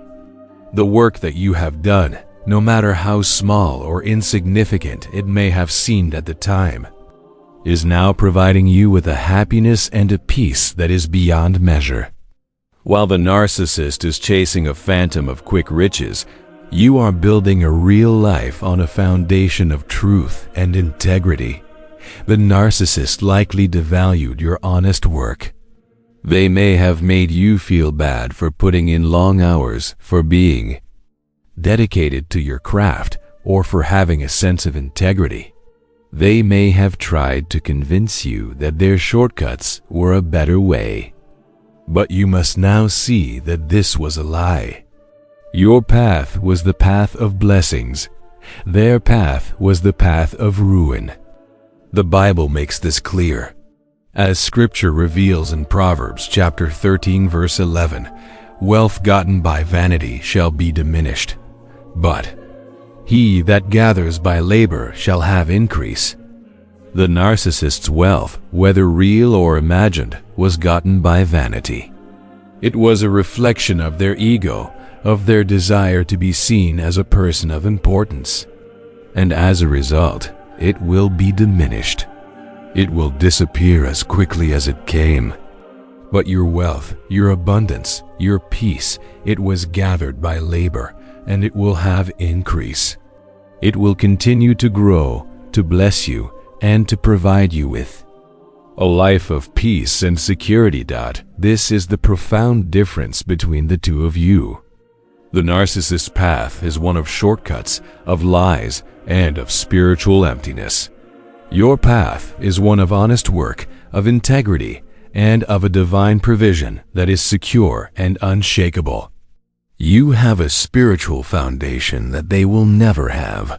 The work that you have done, no matter how small or insignificant it may have seemed at the time, is now providing you with a happiness and a peace that is beyond measure. While the narcissist is chasing a phantom of quick riches, you are building a real life on a foundation of truth and integrity. The narcissist likely devalued your honest work. They may have made you feel bad for putting in long hours, for being dedicated to your craft, or for having a sense of integrity. They may have tried to convince you that their shortcuts were a better way. But you must now see that this was a lie. Your path was the path of blessings. Their path was the path of ruin. The Bible makes this clear. As Scripture reveals in Proverbs chapter 13, verse 11, "Wealth gotten by vanity shall be diminished, but he that gathers by labor shall have increase." The narcissist's wealth, whether real or imagined, was gotten by vanity. It was a reflection of their ego, of their desire to be seen as a person of importance. And as a result, it will be diminished. It will disappear as quickly as it came. But your wealth, your abundance, your peace, it was gathered by labor, and it will have increase. It will continue to grow, to bless you, and to provide you with a life of peace and security. This is the profound difference between the two of you. The narcissist's path is one of shortcuts, of lies, and of spiritual emptiness. Your path is one of honest work, of integrity, and of a divine provision that is secure and unshakable. You have a spiritual foundation that they will never have.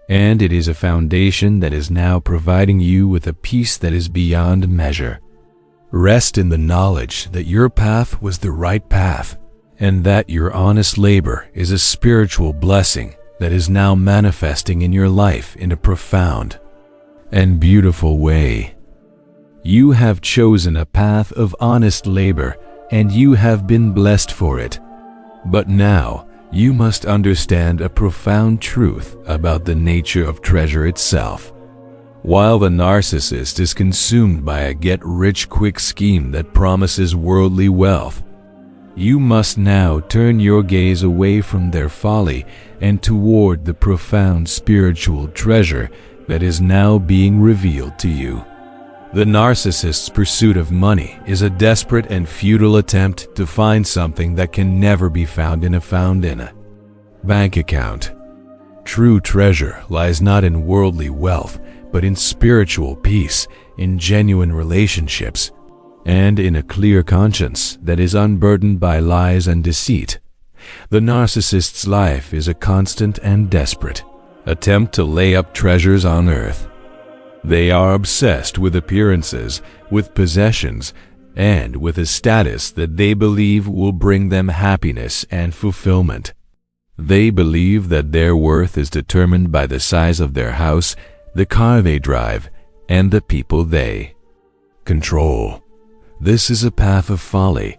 And it is a foundation that is now providing you with a peace that is beyond measure. Rest in the knowledge that your path was the right path, and that your honest labor is a spiritual blessing that is now manifesting in your life in a profound and beautiful way. You have chosen a path of honest labor, and you have been blessed for it. But now, you must understand a profound truth about the nature of treasure itself. While the narcissist is consumed by a get-rich-quick scheme that promises worldly wealth, you must now turn your gaze away from their folly and toward the profound spiritual treasure that is now being revealed to you. The narcissist's pursuit of money is a desperate and futile attempt to find something that can never be found in a bank account. True treasure lies not in worldly wealth, but in spiritual peace, in genuine relationships, and in a clear conscience that is unburdened by lies and deceit. The narcissist's life is a constant and desperate attempt to lay up treasures on earth. They are obsessed with appearances, with possessions, and with a status that they believe will bring them happiness and fulfillment. They believe that their worth is determined by the size of their house, the car they drive, and the people they control. This is a path of folly,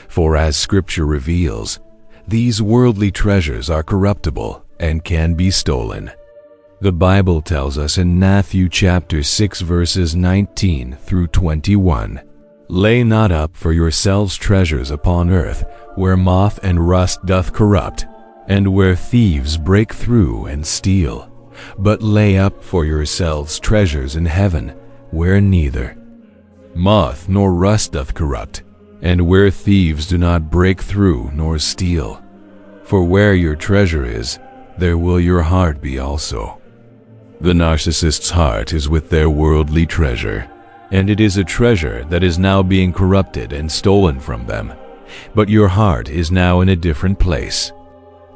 for as Scripture reveals, these worldly treasures are corruptible and can be stolen. The Bible tells us in Matthew chapter 6 verses 19 through 21, "Lay not up for yourselves treasures upon earth, where moth and rust doth corrupt, and where thieves break through and steal. But lay up for yourselves treasures in heaven, where neither moth nor rust doth corrupt, and where thieves do not break through nor steal. For where your treasure is, there will your heart be also. The narcissist's heart is with their worldly treasure, and it is a treasure that is now being corrupted and stolen from them. But your heart is now in a different place.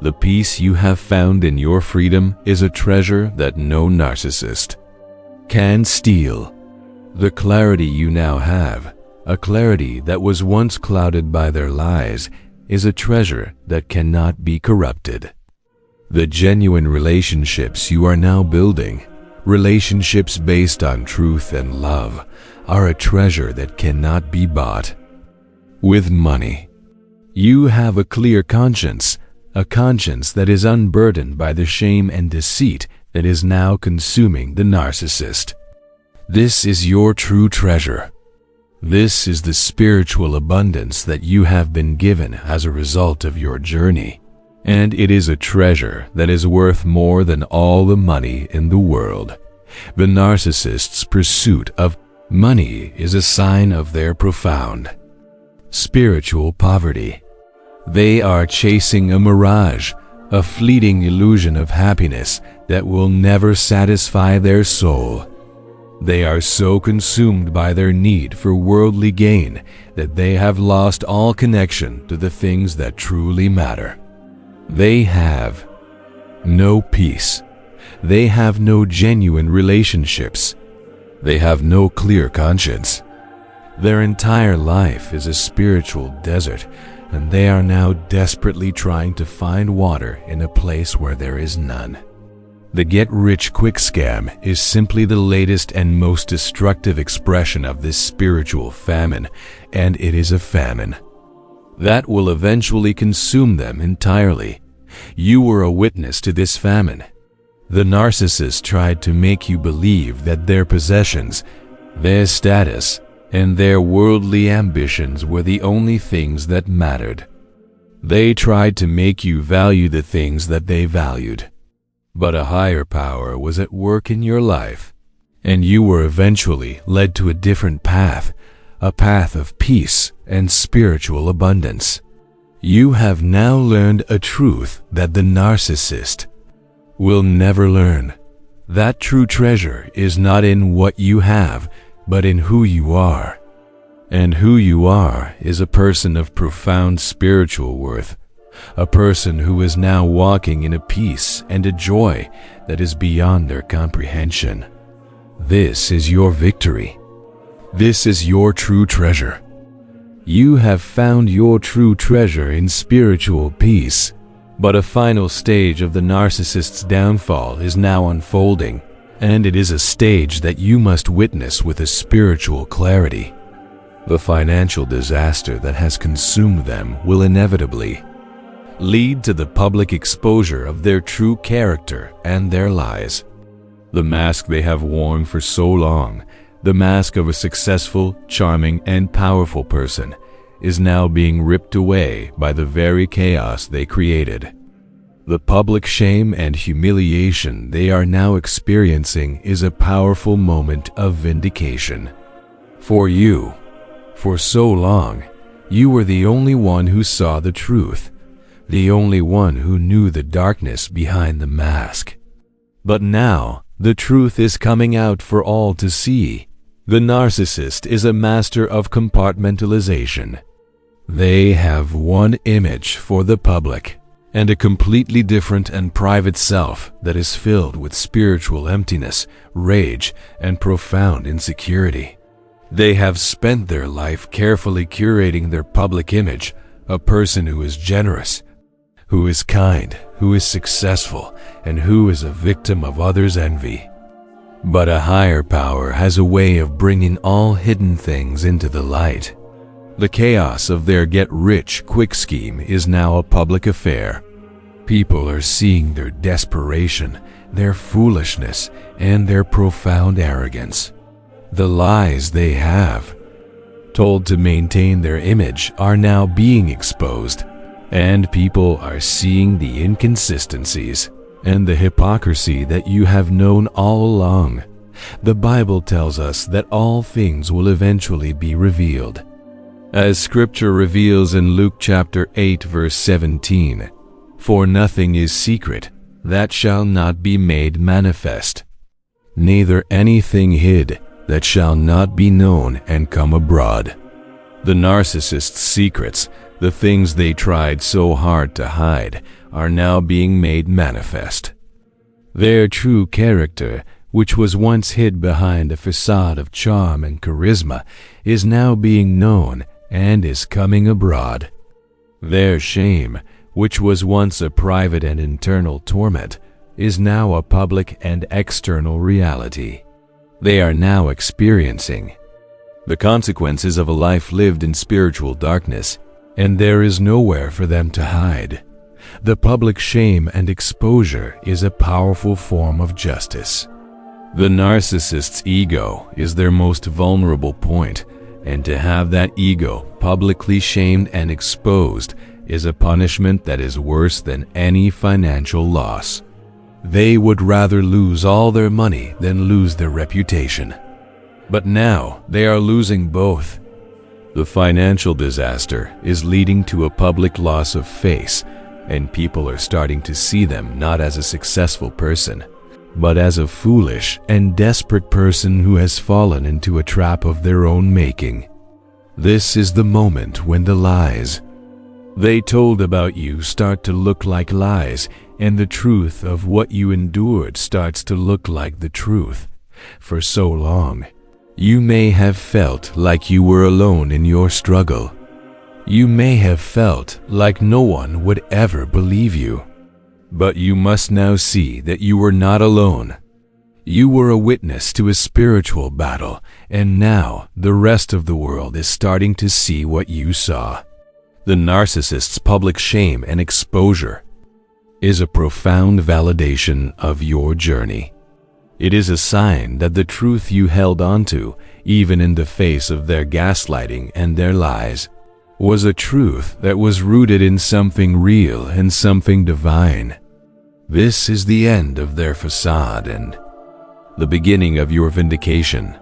The peace you have found in your freedom is a treasure that no narcissist can steal. The clarity you now have, a clarity that was once clouded by their lies, is a treasure that cannot be corrupted. The genuine relationships you are now building, relationships based on truth and love, are a treasure that cannot be bought with money. You have a clear conscience, a conscience that is unburdened by the shame and deceit that is now consuming the narcissist. This is your true treasure. This is the spiritual abundance that you have been given as a result of your journey, and it is a treasure that is worth more than all the money in the world. The narcissist's pursuit of money is a sign of their profound spiritual poverty. They are chasing a mirage, a fleeting illusion of happiness that will never satisfy their soul. They are so consumed by their need for worldly gain that they have lost all connection to the things that truly matter. They have no peace. They have no genuine relationships. They have no clear conscience. Their entire life is a spiritual desert, and they are now desperately trying to find water in a place where there is none. The get-rich-quick scam is simply the latest and most destructive expression of this spiritual famine, and it is a famine that will eventually consume them entirely. You were a witness to this famine. The narcissist tried to make you believe that their possessions, their status, and their worldly ambitions were the only things that mattered. They tried to make you value the things that they valued. But a higher power was at work in your life, and you were eventually led to a different path, a path of peace and spiritual abundance. You have now learned a truth that the narcissist will never learn. That true treasure is not in what you have, but in who you are. And who you are is a person of profound spiritual worth, a person who is now walking in a peace and a joy that is beyond their comprehension. This is your victory. This is your true treasure. You have found your true treasure in spiritual peace, but a final stage of the narcissist's downfall is now unfolding, and it is a stage that you must witness with a spiritual clarity. The financial disaster that has consumed them will inevitably lead to the public exposure of their true character and their lies. The mask they have worn for so long, the mask of a successful, charming, and powerful person, is now being ripped away by the very chaos they created. The public shame and humiliation they are now experiencing is a powerful moment of vindication. For you, for so long, you were the only one who saw the truth, the only one who knew the darkness behind the mask. But now, the truth is coming out for all to see. The narcissist is a master of compartmentalization. They have one image for the public, and a completely different and private self that is filled with spiritual emptiness, rage, and profound insecurity. They have spent their life carefully curating their public image, a person who is generous, who is kind, who is successful, and who is a victim of others' envy. But a higher power has a way of bringing all hidden things into the light. The chaos of their get-rich-quick scheme is now a public affair. People are seeing their desperation, their foolishness, and their profound arrogance. The lies they have told to maintain their image are now being exposed, and people are seeing the inconsistencies and the hypocrisy that you have known all along. The Bible tells us that all things will eventually be revealed. As Scripture reveals in Luke chapter 8 verse 17, "For nothing is secret that shall not be made manifest, neither anything hid that shall not be known and come abroad." The narcissists' secrets, the things they tried so hard to hide, are now being made manifest. Their true character, which was once hid behind a facade of charm and charisma, is now being known and is coming abroad. Their shame, which was once a private and internal torment, is now a public and external reality. They are now experiencing the consequences of a life lived in spiritual darkness, and there is nowhere for them to hide. The public shame and exposure is a powerful form of justice. The narcissist's ego is their most vulnerable point, and to have that ego publicly shamed and exposed is a punishment that is worse than any financial loss. They would rather lose all their money than lose their reputation. But now they are losing both. The financial disaster is leading to a public loss of face, and people are starting to see them not as a successful person, but as a foolish and desperate person who has fallen into a trap of their own making. This is the moment when the lies they told about you start to look like lies, and the truth of what you endured starts to look like the truth. For so long, you may have felt like you were alone in your struggle. You may have felt like no one would ever believe you. But you must now see that you were not alone. You were a witness to a spiritual battle, and now the rest of the world is starting to see what you saw. The narcissist's public shame and exposure is a profound validation of your journey. It is a sign that the truth you held onto, even in the face of their gaslighting and their lies, was a truth that was rooted in something real and something divine. This is the end of their facade and the beginning of your vindication.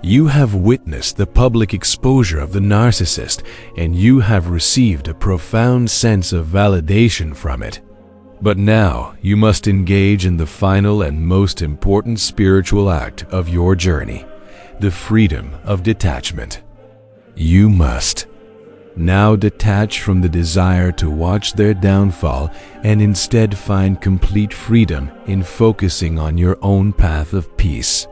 You have witnessed the public exposure of the narcissist, and you have received a profound sense of validation from it. But now you must engage in the final and most important spiritual act of your journey, the freedom of detachment. You must now detach from the desire to watch their downfall and instead find complete freedom in focusing on your own path of peace.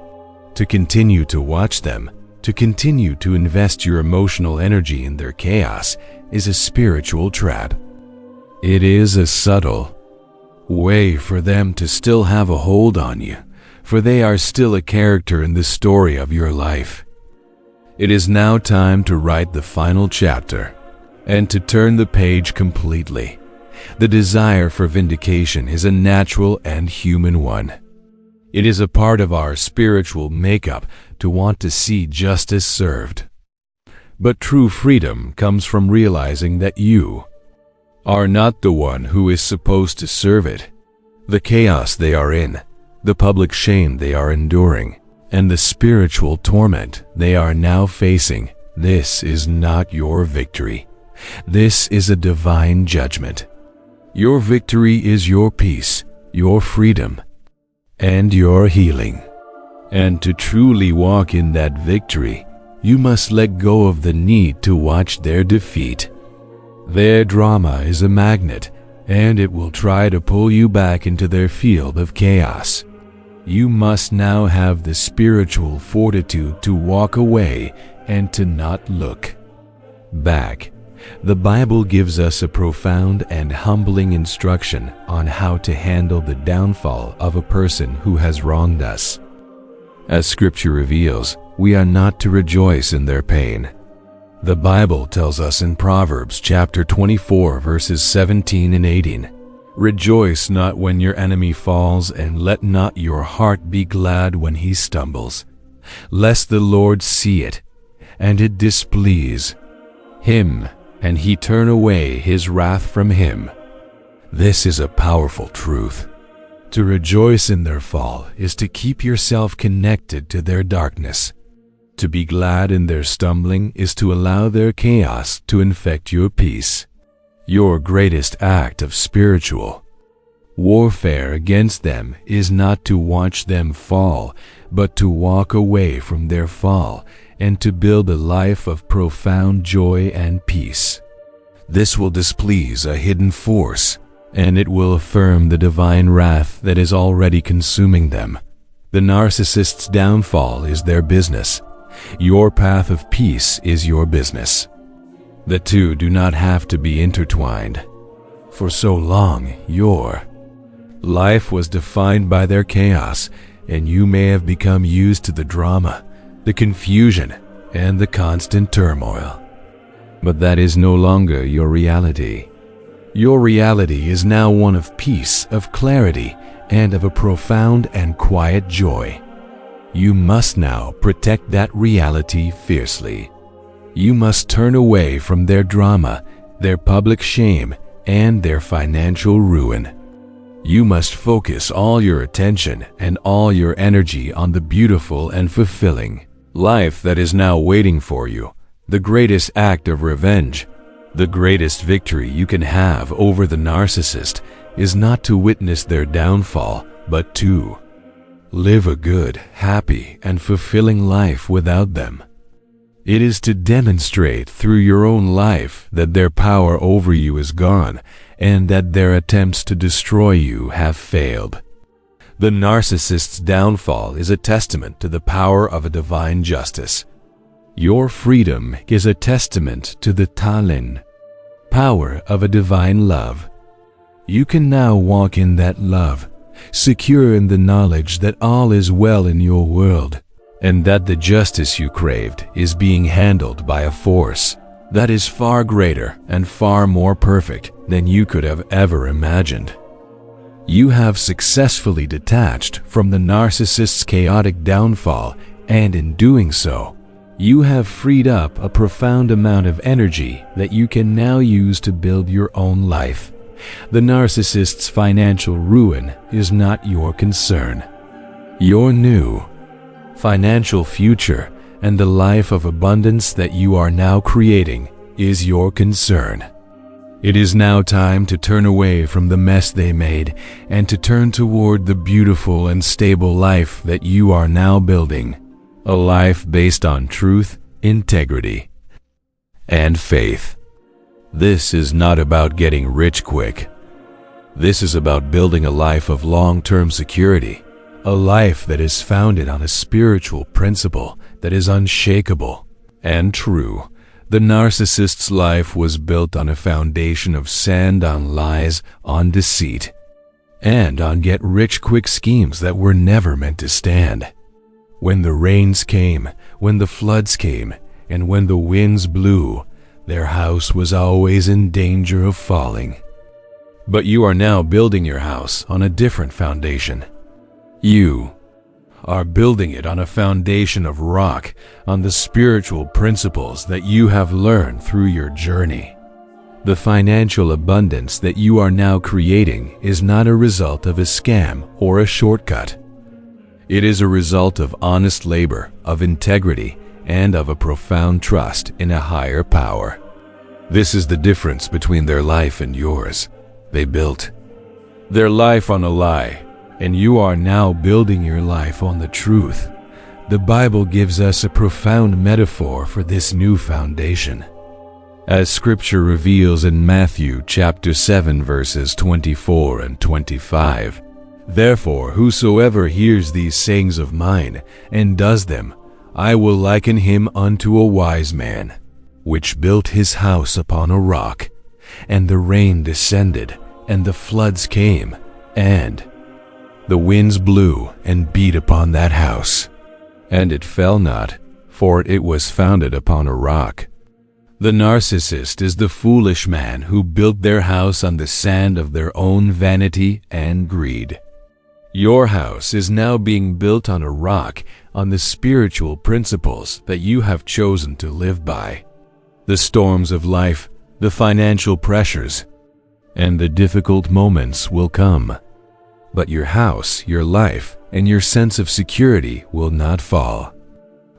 To continue to watch them, to continue to invest your emotional energy in their chaos, is a spiritual trap. It is a subtle way for them to still have a hold on you, for they are still a character in the story of your life. It is now time to write the final chapter and to turn the page completely. The desire for vindication is a natural and human one. It is a part of our spiritual makeup to want to see justice served. But true freedom comes from realizing that you are not the one who is supposed to serve it. The chaos they are in, the public shame they are enduring, and the spiritual torment they are now facing, this is not your victory. This is a divine judgment. Your victory is your peace, your freedom, and your healing. And to truly walk in that victory, you must let go of the need to watch their defeat. Their drama is a magnet, and it will try to pull you back into their field of chaos. You must now have the spiritual fortitude to walk away and to not look back. The Bible gives us a profound and humbling instruction on how to handle the downfall of a person who has wronged us. As Scripture reveals, we are not to rejoice in their pain. The Bible tells us in Proverbs chapter 24 verses 17 and 18, "Rejoice not when your enemy falls, and let not your heart be glad when he stumbles, lest the Lord see it, and it displease him, and he turn away his wrath from him." This is a powerful truth. To rejoice in their fall is to keep yourself connected to their darkness. To be glad in their stumbling is to allow their chaos to infect your peace. Your greatest act of spiritual warfare against them is not to watch them fall, but to walk away from their fall and to build a life of profound joy and peace. This will displease a hidden force, and it will affirm the divine wrath that is already consuming them. The narcissist's downfall is their business. Your path of peace is your business. The two do not have to be intertwined. For so long, your life was defined by their chaos, and you may have become used to the drama, the confusion, and the constant turmoil. But that is no longer your reality. Your reality is now one of peace, of clarity, and of a profound and quiet joy. You must now protect that reality fiercely. You must turn away from their drama, their public shame, and their financial ruin. You must focus all your attention and all your energy on the beautiful and fulfilling life that is now waiting for you, the greatest act of revenge. The greatest victory you can have over the narcissist is not to witness their downfall, but to live a good, happy, and fulfilling life without them. It is to demonstrate through your own life that their power over you is gone and that their attempts to destroy you have failed. The narcissist's downfall is a testament to the power of a divine justice. Your freedom is a testament to the Talin, power of a divine love. You can now walk in that love, secure in the knowledge that all is well in your world, and that the justice you craved is being handled by a force that is far greater and far more perfect than you could have ever imagined. You have successfully detached from the narcissist's chaotic downfall, and in doing so, you have freed up a profound amount of energy that you can now use to build your own life. The narcissist's financial ruin is not your concern. Your new financial future and the life of abundance that you are now creating is your concern. It is now time to turn away from the mess they made and to turn toward the beautiful and stable life that you are now building. A life based on truth, integrity, and faith. This is not about getting rich quick. This is about building a life of long-term security, a life that is founded on a spiritual principle that is unshakable and true. The narcissist's life was built on a foundation of sand, on lies, on deceit, and on get-rich-quick schemes that were never meant to stand. When the rains came, when the floods came, and when the winds blew, their house was always in danger of falling. But you are now building your house on a different foundation. You are building it on a foundation of rock, on the spiritual principles that you have learned through your journey. The financial abundance that you are now creating is not a result of a scam or a shortcut. It is a result of honest labor, of integrity, and of a profound trust in a higher power. This is the difference between their life and yours. They built their life on a lie, and you are now building your life on the truth. The Bible gives us a profound metaphor for this new foundation. As Scripture reveals in Matthew chapter 7 verses 24 and 25, "Therefore whosoever hears these sayings of mine, and does them, I will liken him unto a wise man, which built his house upon a rock. And the rain descended, and the floods came, and the winds blew and beat upon that house. And it fell not, for it was founded upon a rock." The narcissist is the foolish man who built their house on the sand of their own vanity and greed. Your house is now being built on a rock, on the spiritual principles that you have chosen to live by. The storms of life, the financial pressures, and the difficult moments will come. But your house, your life, and your sense of security will not fall.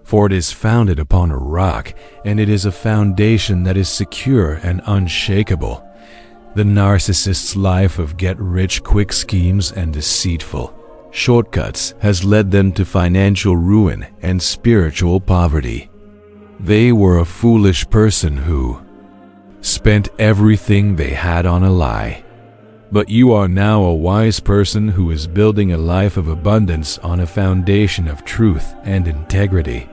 For it is founded upon a rock, and it is a foundation that is secure and unshakable. The narcissist's life of get-rich-quick schemes and deceitful shortcuts has led them to financial ruin and spiritual poverty. They were a foolish person who spent everything they had on a lie. But you are now a wise person who is building a life of abundance on a foundation of truth and integrity.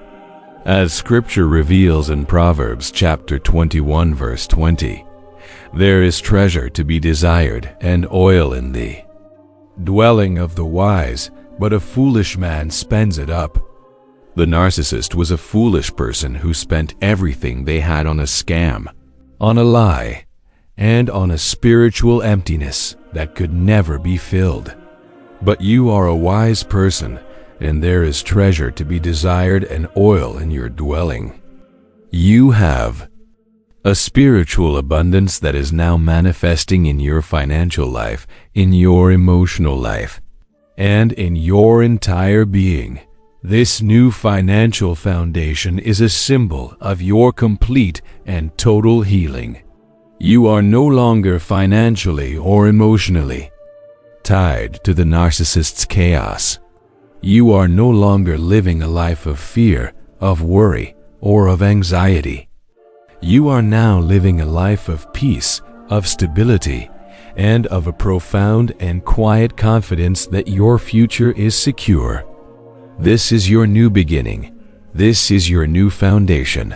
As Scripture reveals in Proverbs chapter 21 verse 20, there is treasure to be desired and oil in the dwelling of the wise, but a foolish man spends it up. The narcissist was a foolish person who spent everything they had on a scam, on a lie, and on a spiritual emptiness that could never be filled. But you are a wise person, and there is treasure to be desired and oil in your dwelling. You have a spiritual abundance that is now manifesting in your financial life, in your emotional life, and in your entire being. This new financial foundation is a symbol of your complete and total healing. You are no longer financially or emotionally tied to the narcissist's chaos. You are no longer living a life of fear, of worry, or of anxiety. You are now living a life of peace, of stability, and of a profound and quiet confidence that your future is secure. This is your new beginning. This is your new foundation.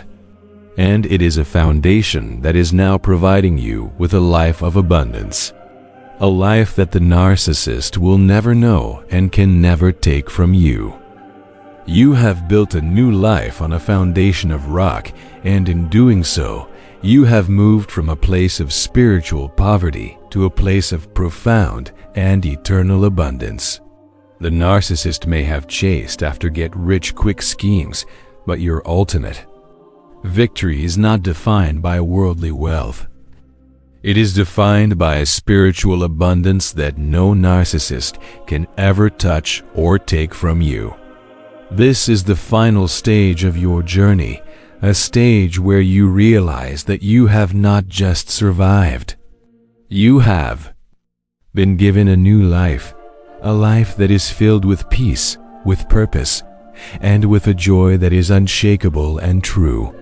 And it is a foundation that is now providing you with a life of abundance. A life that the narcissist will never know and can never take from you. You have built a new life on a foundation of rock, and in doing so, you have moved from a place of spiritual poverty to a place of profound and eternal abundance. The narcissist may have chased after get-rich-quick schemes, but your ultimate victory is not defined by worldly wealth. It is defined by a spiritual abundance that no narcissist can ever touch or take from you. This is the final stage of your journey, a stage where you realize that you have not just survived. You have been given a new life, a life that is filled with peace, with purpose, and with a joy that is unshakable and true.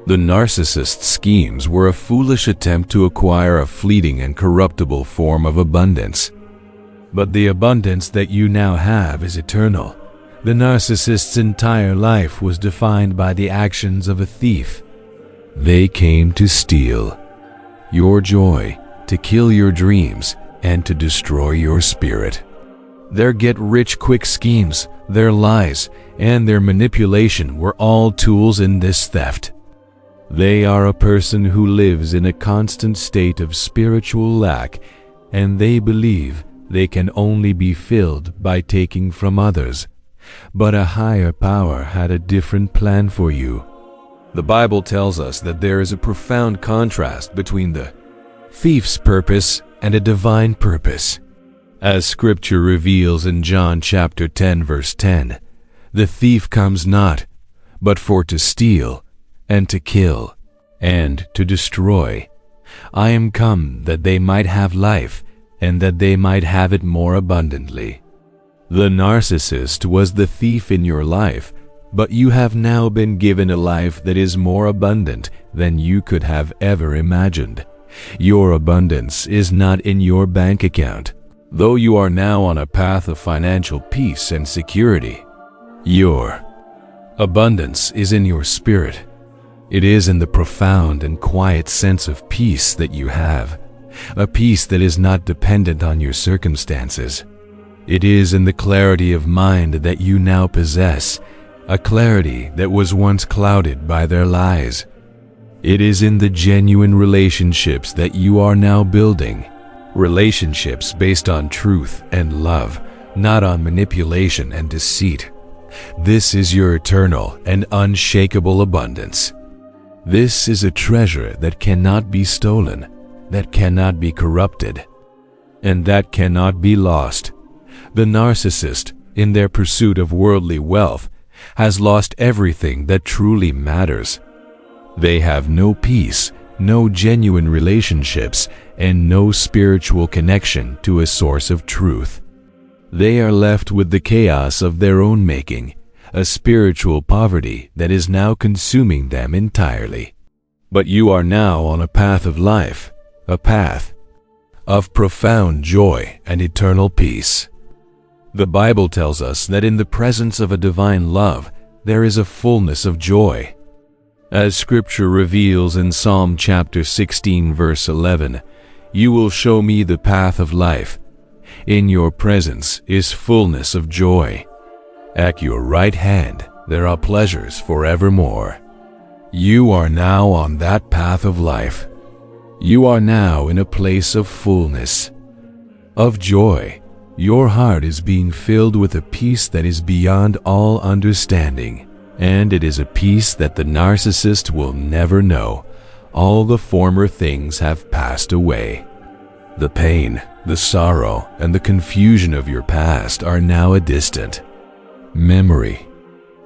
The narcissist's schemes were a foolish attempt to acquire a fleeting and corruptible form of abundance. But the abundance that you now have is eternal. The narcissist's entire life was defined by the actions of a thief. They came to steal your joy, to kill your dreams, and to destroy your spirit. Their get-rich-quick schemes, their lies, and their manipulation were all tools in this theft. They are a person who lives in a constant state of spiritual lack, and they believe they can only be filled by taking from others. But a higher power had a different plan for you. The Bible tells us that there is a profound contrast between the thief's purpose and a divine purpose. As Scripture reveals in John chapter 10 verse 10, the thief comes not, but for to steal, and to kill, and to destroy. I am come that they might have life, and that they might have it more abundantly. The narcissist was the thief in your life, but you have now been given a life that is more abundant than you could have ever imagined. Your abundance is not in your bank account, though you are now on a path of financial peace and security. Your abundance is in your spirit. It is in the profound and quiet sense of peace that you have, a peace that is not dependent on your circumstances. It is in the clarity of mind that you now possess, a clarity that was once clouded by their lies. It is in the genuine relationships that you are now building, relationships based on truth and love, not on manipulation and deceit. This is your eternal and unshakable abundance. This is a treasure that cannot be stolen, that cannot be corrupted, and that cannot be lost. The narcissist, in their pursuit of worldly wealth, has lost everything that truly matters. They have no peace, no genuine relationships, and no spiritual connection to a source of truth. They are left with the chaos of their own making, a spiritual poverty that is now consuming them entirely. But you are now on a path of life, a path of profound joy and eternal peace. The Bible tells us that in the presence of a divine love, there is a fullness of joy. As Scripture reveals in Psalm chapter 16 verse 11, "You will show me the path of life. In your presence is fullness of joy. At your right hand there are pleasures forevermore." You are now on that path of life. You are now in a place of fullness, of joy. Your heart is being filled with a peace that is beyond all understanding, and it is a peace that the narcissist will never know. All the former things have passed away. The pain, the sorrow, and the confusion of your past are now a distant memory.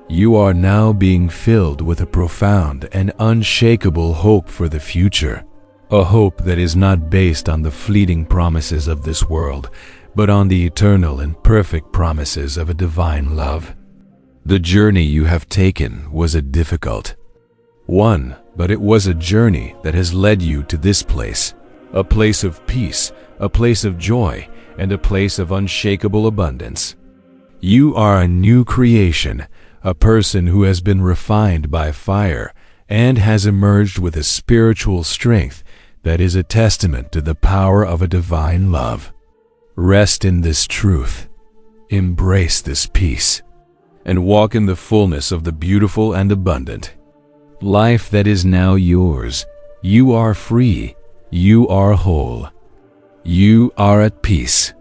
You are now being filled with a profound and unshakable hope for the future, a hope that is not based on the fleeting promises of this world, but on the eternal and perfect promises of a divine love. The journey you have taken was a difficult one, but it was a journey that has led you to this place, a place of peace, a place of joy, and a place of unshakable abundance. You are a new creation, a person who has been refined by fire and has emerged with a spiritual strength that is a testament to the power of a divine love. Rest in this truth, embrace this peace, and walk in the fullness of the beautiful and abundant life that is now yours. You are free, you are whole, you are at peace.